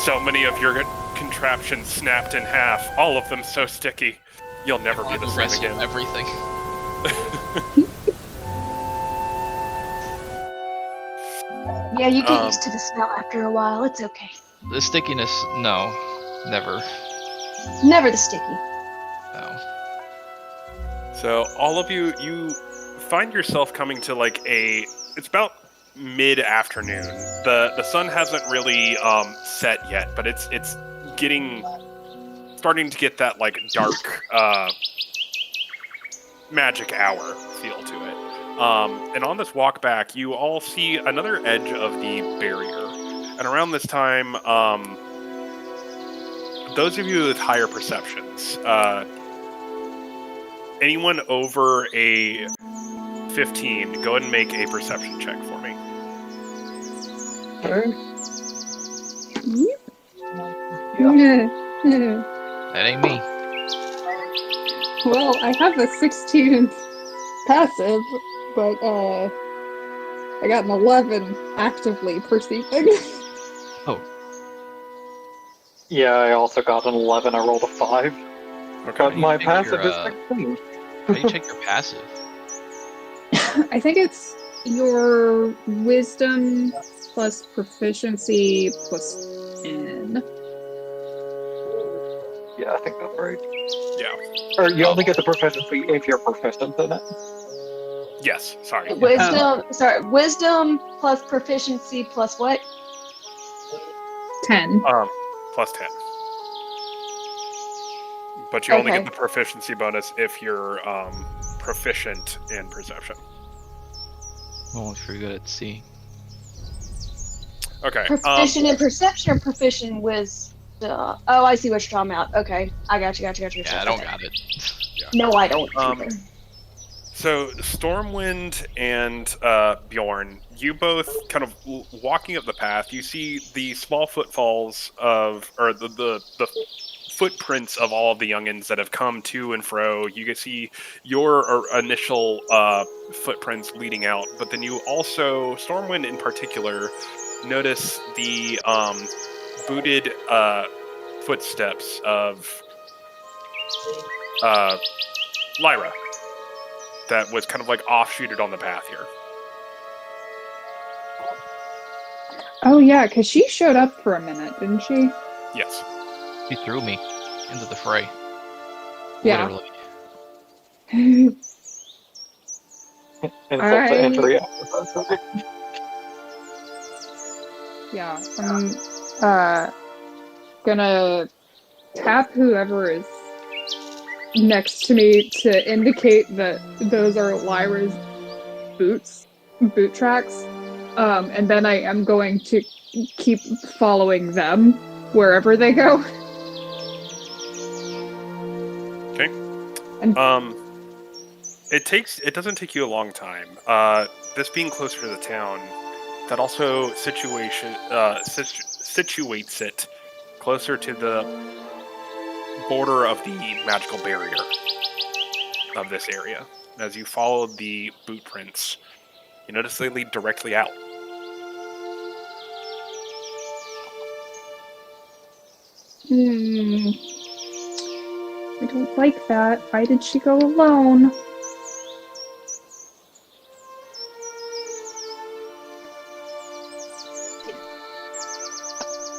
So many of your contraptions snapped in half. All of them so sticky. You'll never be the same Wrestle again. everything. Yeah, you get used to the smell after a while. It's okay. The stickiness, no. Never. Never the sticky. No. So all of you find yourself coming to like it's about mid-afternoon. The sun hasn't really set yet, but it's starting to get that like dark magic hour feel to it. And on this walk back, you all see another edge of the barrier. And around this time, those of you with higher perceptions, anyone over a 15, go ahead and make a perception check for me. That ain't me. Well, I have a 16 passive, but I got an 11 actively perceiving. Oh. Yeah, I also got an 11. I rolled a 5. Okay. But my think passive you're, is 16. How do you check your passive? I think it's your wisdom plus proficiency plus 10. Yeah, I think that's right. Yeah. Or you only get the proficiency if you're proficient in it. Yes. Sorry. Wisdom plus proficiency plus what? 10. Plus 10. But you only Okay. get the proficiency bonus if you're proficient in perception. Oh, if you're good at seeing. Okay. Proficient in perception or proficient in wisdom? Oh, I see what you're talking about. Okay, I got you. Yeah, I don't got it. No, I don't. So Stormwind and Bjorn, you both kind of walking up the path. You see the small footfalls of, or the footprints of all of the youngins that have come to and fro. You can see your initial footprints leading out, but then you also, Stormwind in particular, notice the booted footsteps of Lyra. That was kind of like offshooted on the path here. Oh yeah, because she showed up for a minute, didn't she? Yes. He threw me into the fray. Yeah. Literally. Insult to injury. Yeah, I'm gonna tap whoever is next to me to indicate that those are Lyra's boot tracks. And then I am going to keep following them wherever they go. Okay. And It doesn't take you a long time. This being closer to the town, that also situates it closer to the border of the magical barrier of this area. As you follow the boot prints, you notice they lead directly out. I don't like that. Why did she go alone?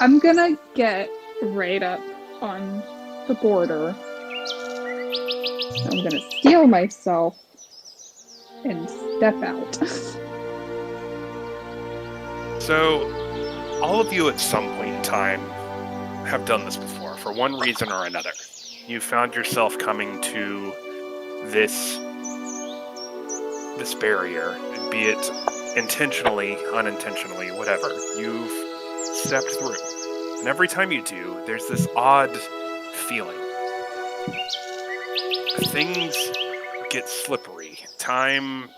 I'm gonna get right up on the border. I'm gonna steel myself and step out. So, all of you at some point in time have done this before, for one reason or another. You found yourself coming to this barrier, be it intentionally, unintentionally, whatever. You've stepped through. And every time you do, there's this odd feeling. Things get slippery. Time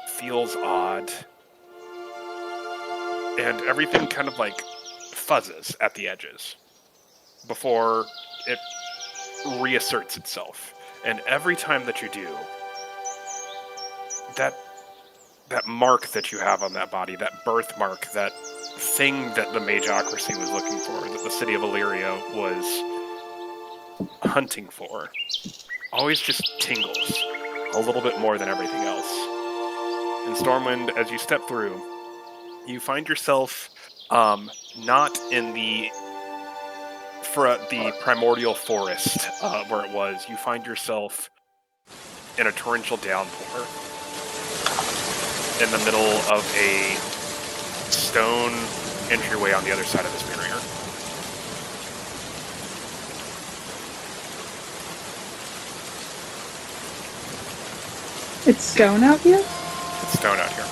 feels odd. And everything kind of like fuzzes at the edges before it reasserts itself. And every time that you do, that mark that you have on that body, that birthmark, that thing that the Magocracy was looking for, that the city of Illyria was hunting for, always just tingles a little bit more than everything else. In Stormwind, as you step through, you find yourself not in the primordial forest where it was. You find yourself in a torrential downpour in the middle of a stone entryway on the other side of this barrier. It's stone out here? It's stone out here.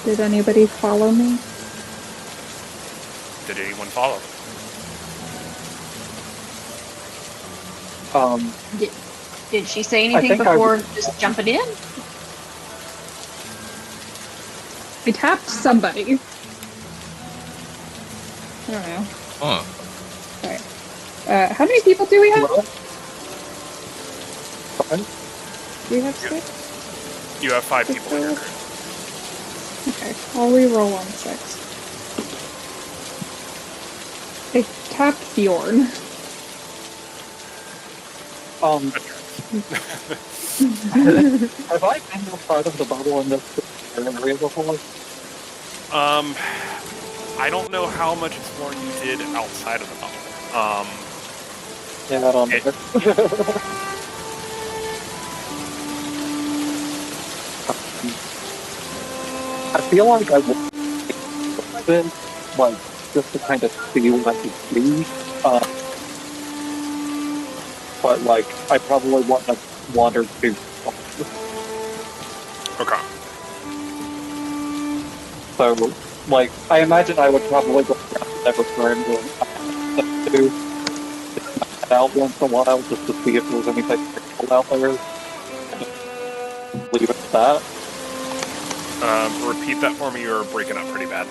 Did anybody follow me? Did anyone follow? Did she say anything before just jumping in? I tapped somebody. I don't know. Huh. Alright. How many people do we have? Do we have 6? You have 5 people in your crew. Okay, I'll reroll on 6. I tapped Bjorn. Have I been a part of the bubble in this area before? I don't know how much exploring you did outside of the bubble. Yeah, I don't know. I feel like I would have been, like, just to kind of see what I could see. But, like, I probably wouldn't have wandered too far. Okay. So, like, I imagine I would probably go around and never turn to out once in a while just to see if there's anything cool out there. Leave it at that. Repeat that for me, you're breaking up pretty bad.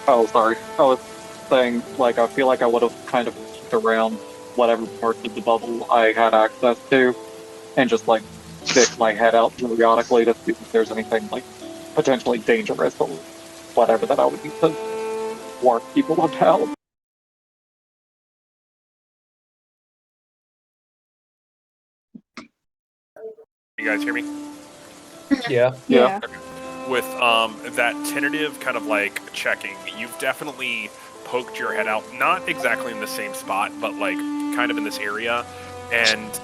Oh, sorry. I was saying, like, I feel like I would have kind of looked around whatever parts of the bubble I had access to, and just, like, stick my head out periodically to see if there's anything, like, potentially dangerous or whatever that I would need to warn people about. You guys hear me? Yeah. Yeah. With that tentative kind of like checking, you've definitely poked your head out, not exactly in the same spot, but like kind of in this area, and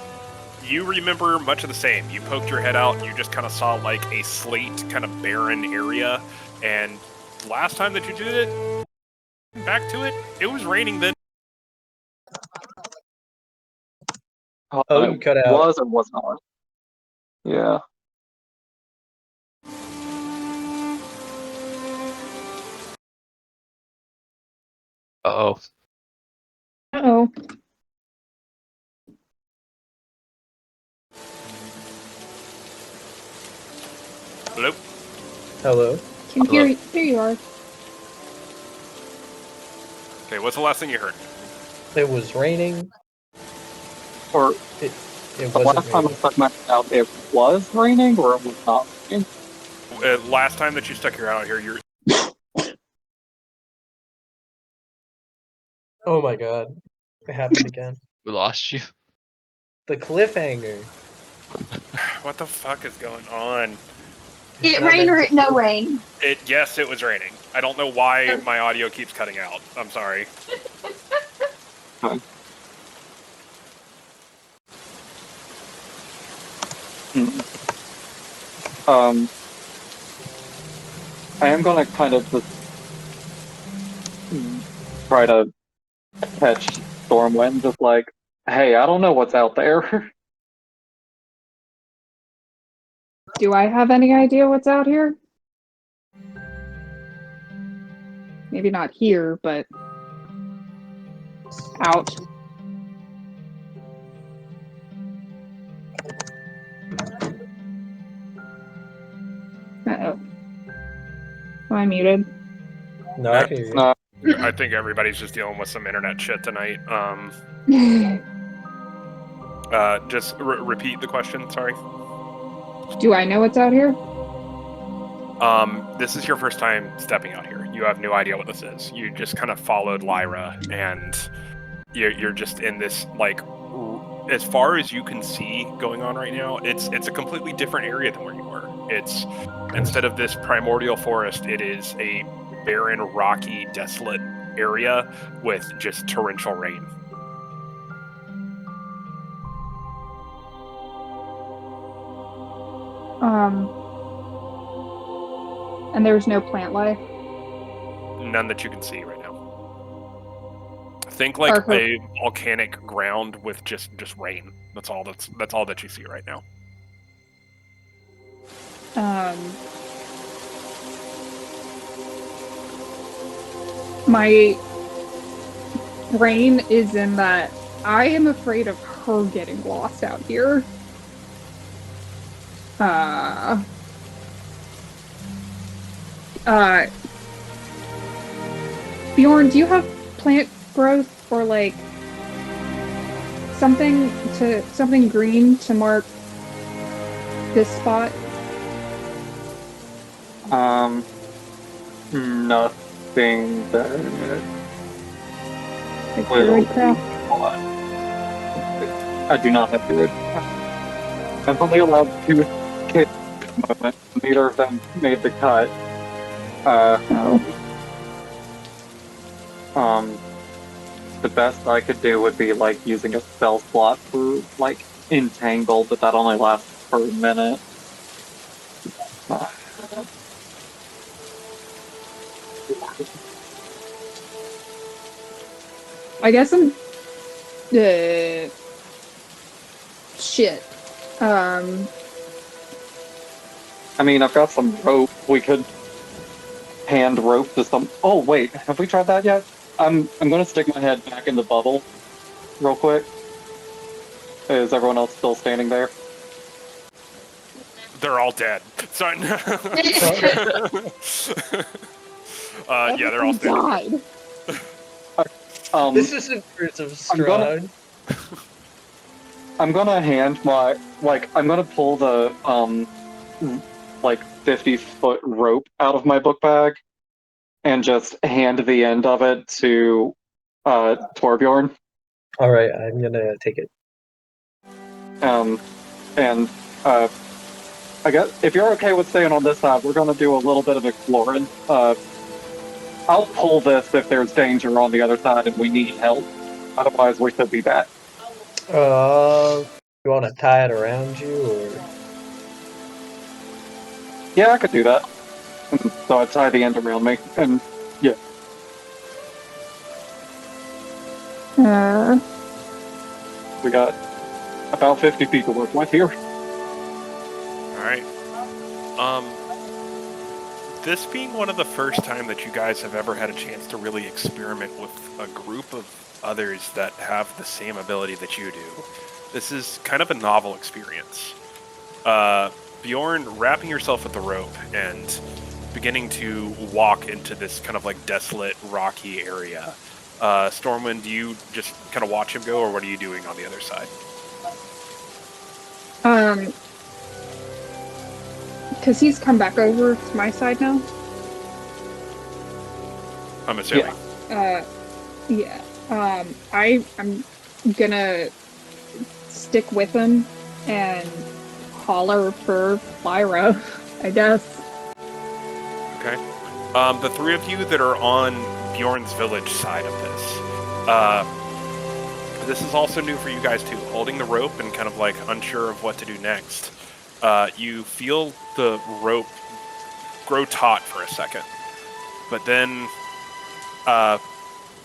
you remember much of the same. You poked your head out, you just kind of saw like a slate kind of barren area, and last time that you did it, back to it, it was raining then. Oh, you cut out. Was or was not? Yeah. Uh-oh. Uh-oh. Hello? Hello. Can hear you. Here you are. Okay, what's the last thing you heard? It was raining. Or It the wasn't last time I raining. stuck my head out, it was raining or it was not raining? Last time that you stuck your head out here, you're... Oh my god. It happened again. We lost you. The cliffhanger. What the fuck is going on? It Not rain or meant it no rain. Yes, it was raining. I don't know why my audio keeps cutting out. I'm sorry. I am gonna kind of just try to catch Stormwind, just like, hey, I don't know what's out there. Do I have any idea what's out here? Maybe not here, but out. Uh-oh. Am I muted? No, I can hear you. No, I think everybody's just dealing with some internet shit tonight. Just repeat the question. Sorry. Do I know what's out here? This is your first time stepping out here. You have no idea what this is. You just kind of followed Lyra, and you're just in this like, as far as you can see going on right now, it's a completely different area than where you were. It's instead of this primordial forest, it is a barren, rocky, desolate area with just torrential rain. And there's no plant life? None that you can see right now. Think like a volcanic ground with just rain. That's all that you see right now. My brain is in that I am afraid of her getting lost out here. Bjorn, do you have plant growth or like something green to mark this spot? nothing that Like will druidcraft? I do not have druid. I'm only allowed 2 kids at the moment. Neither of them made the cut. The best I could do would be like using a spell slot for like entangle, but that only lasts for a minute. I guess I'm. Shit. I mean, I've got some rope. We could hand rope to some. Oh wait, have we tried that yet? I'm gonna stick my head back in the bubble, real quick. Is everyone else still standing there? They're all dead. Sorry. Yeah, they're all standing. Died. This is intrusive, Strahd. I'm gonna hand my I'm gonna pull the like 50-foot rope out of my book bag and just hand the end of it to Thorbjorn. All right, I'm gonna take it. And I guess if you're okay with staying on this side, we're gonna do a little bit of exploring. I'll pull this if there's danger on the other side and we need help. Otherwise, we should be back. You want to tie it around you, or? Yeah, I could do that. And so I tie the end around me, and yeah. We got about 50 feet to work with here. Alright. This being one of the first time that you guys have ever had a chance to really experiment with a group of others that have the same ability that you do, this is kind of a novel experience. Bjorn, wrapping yourself with the rope and beginning to walk into this kind of like desolate, rocky area. Stormwind, do you just kind of watch him go, or what are you doing on the other side? Because he's come back over to my side now. I'm assuming. Yeah. I'm gonna stick with him and holler for Lyra, I guess. Okay. The three of you that are on Bjorn's village side of this is also new for you guys too. Holding the rope and kind of like unsure of what to do next. You feel the rope grow taut for a second, but then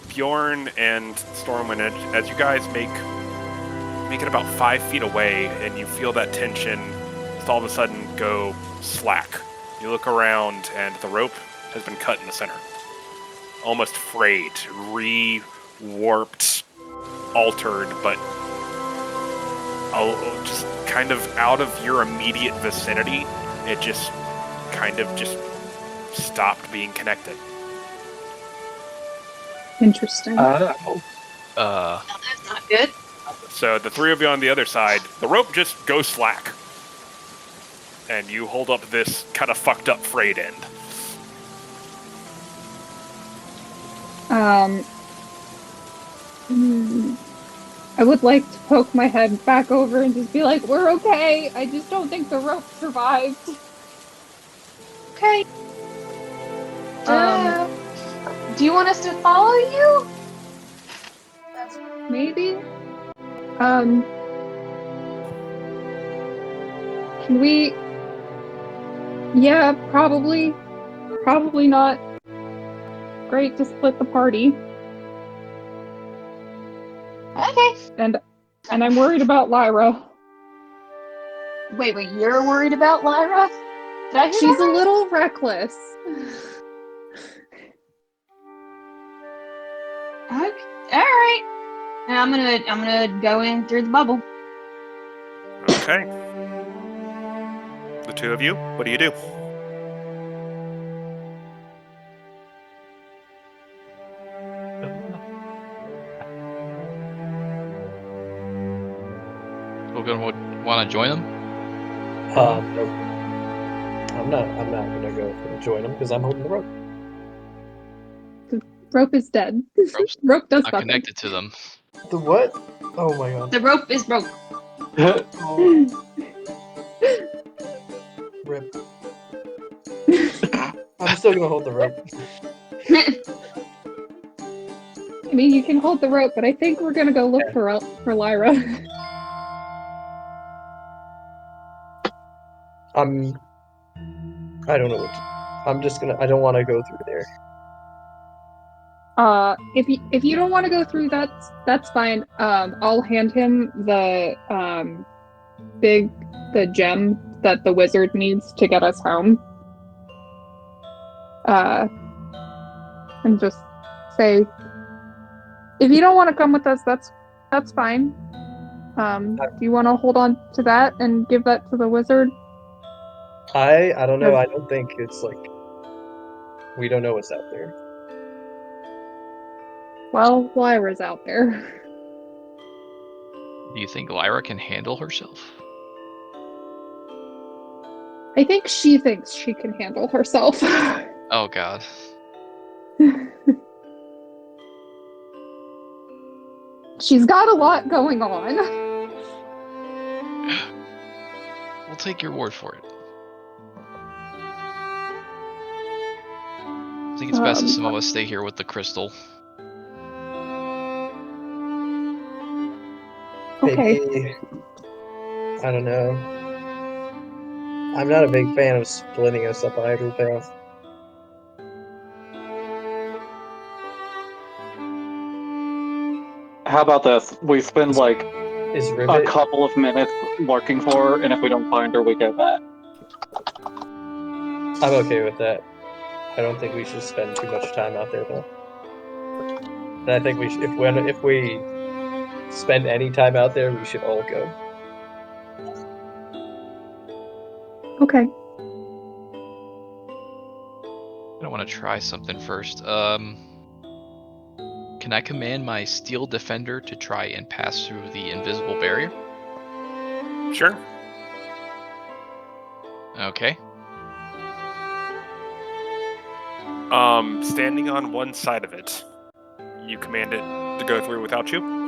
Bjorn and Stormwind, as you guys make it about 5 feet away, and you feel that tension just all of a sudden go slack. You look around, and the rope has been cut in the center, almost frayed, re-warped, altered, but just kind of out of your immediate vicinity, it just kind of just stopped being connected. Interesting. No, that's not good. So the three of you on the other side, the rope just goes slack. And you hold up this kind of fucked up frayed end. I would like to poke my head back over and just be like, we're okay. I just don't think the rope survived. Okay. Do you want us to follow you? Maybe? Can we... Yeah, probably. Probably not great to split the party. Okay. And I'm worried about Lyra. Wait, you're worried about Lyra? Did I hear She's that a right? little reckless. Okay. Alright. And I'm gonna go in through the bubble. Okay. The two of you, what do you do? We're gonna want to join them. Nope. I'm not gonna go join them because I'm holding the rope. The rope is dead. Rope's Rope does not nothing. connected to them. The what? Oh my god. The rope is broke. Rip. I'm still gonna hold the rope. I mean, you can hold the rope, but I think we're gonna go look for Lyra. I don't know what I'm just gonna. I don't want to go through there. If you don't want to go through, that's fine. I'll hand him the the gem that the wizard needs to get us home. And just say, if you don't want to come with us, that's fine. Do you want to hold on to that and give that to the wizard? I don't know. I don't think it's like we don't know what's out there. Well, Lyra's out there. Do you think Lyra can handle herself? I think she thinks she can handle herself. Oh god. She's got a lot going on. We'll take your word for it. I think it's best that some of us stay here with the crystal. Okay. Maybe, I don't know. I'm not a big fan of splitting us up either, though. How about this? We spend like Is a Rivet? couple of minutes looking for her, and if we don't find her, we go back. I'm okay with that. I don't think we should spend too much time out there, though. And I think we should, if we spend any time out there, we should all go. Okay. I want to try something first. Can I command my steel defender to try and pass through the invisible barrier? Sure. Okay. Standing on one side of it, you command it to go through without you?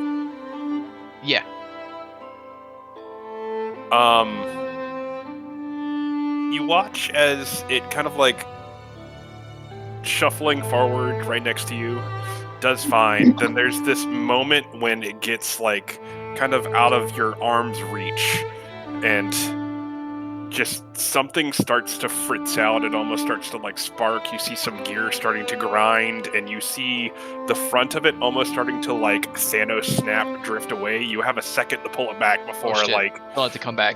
Yeah. You watch as it kind of like shuffling forward right next to you, does fine. Then there's this moment when it gets like kind of out of your arm's reach, and just something starts to fritz out. It almost starts to like spark. You see some gear starting to grind, and you see the front of it almost starting to like Thanos snap, drift away. You have a second to pull it back before like I'll have to come back.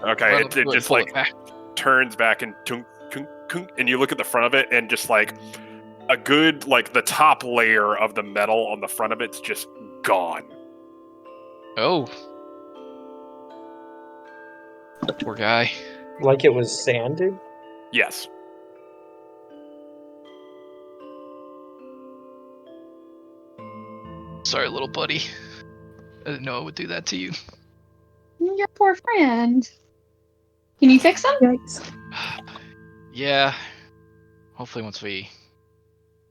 okay, it just pull like it back. turns back and tunk, tunk, tunk, and you look at the front of it, and just like a good like the top layer of the metal on the front of it's just gone. Oh. Poor guy. Like it was sanded? Yes. Sorry, little buddy. I didn't know I would do that to you. Your poor friend. Can you fix them? Yikes. Yeah. Hopefully once we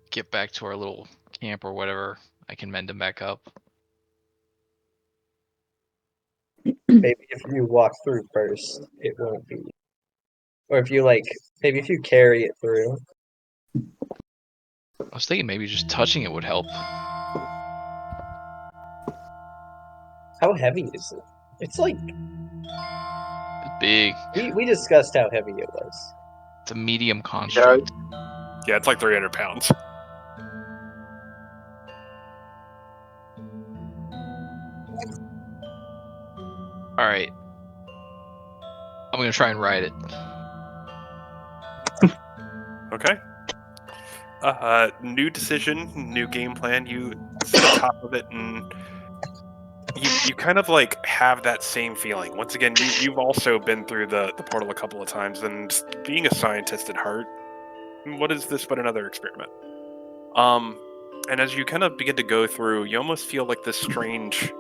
get back to our little camp or whatever, I can mend him back up. Maybe if you walk through first, it won't be. Or if you like, maybe if you carry it through. I was thinking maybe just touching it would help. How heavy is it? It's like It's big. we discussed how heavy it was. It's a medium construct. Yeah, it's like 300 pounds. Alright. I'm gonna try and ride it. Okay. New decision, new game plan. You sit on top of it, and you kind of like have that same feeling. Once again, you've also been through the portal a couple of times, and being a scientist at heart, what is this but another experiment? And as you kind of begin to go through, you almost feel like this strange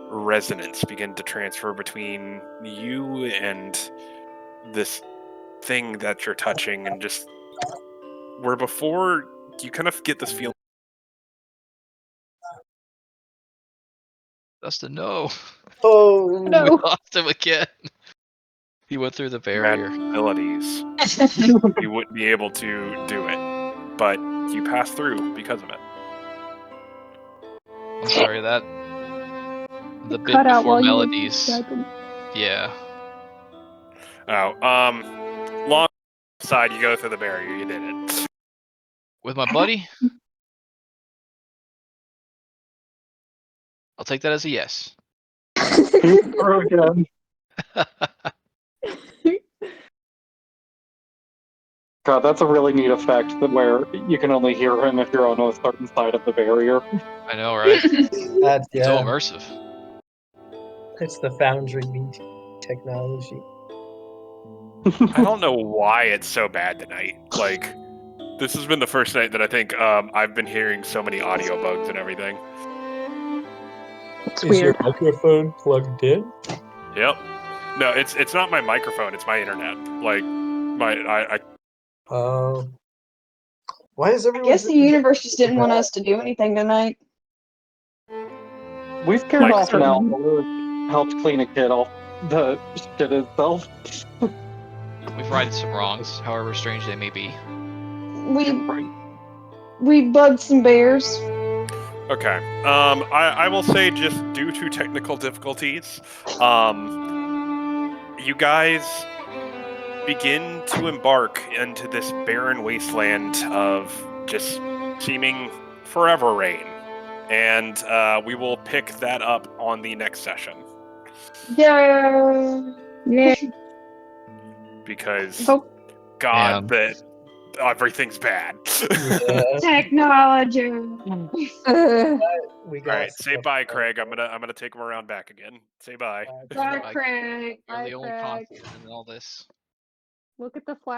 resonance begin to transfer between you and this thing that you're touching, and just where before you kind of get this feeling. Dustin, no. Oh We No. lost him again. He went through the barrier. Abilities, you wouldn't be able to do it, but you pass through because of it. I'm sorry that the bit Cut out before while you were melodies. describing. Yeah. Oh, long side, you go through the barrier. You did it. With my buddy? I'll take that as a yes. Through again. God, that's a really neat effect that where you can only hear him if you're on a certain side of the barrier. I know, right? That's So yeah. immersive. It's the Foundry meat technology. I don't know why it's so bad tonight. Like, this has been the first night that I think I've been hearing so many audio bugs and everything. It's Is weird. your microphone plugged in? Yep. No, it's not my microphone. It's my internet. Like, Why is I everyone? guess the universe just didn't want us to do anything tonight. We scared Like off an certain- owl, helped clean a kid off the shit itself. We've righted some wrongs, however strange they may be. We bugged some bears. Okay. I will say, just due to technical difficulties, you guys begin to embark into this barren wasteland of just seeming forever rain. And we will pick that up on the next session. Yeah. Yeah. Because, Oh. God, that everything's bad. Yeah, Technology. we got. All right, say stuff bye, done. Craig. I'm gonna take him around back again. Say bye. Bye, Like, Craig. You're Bye, the only Craig. constant in all this. Look at the flower.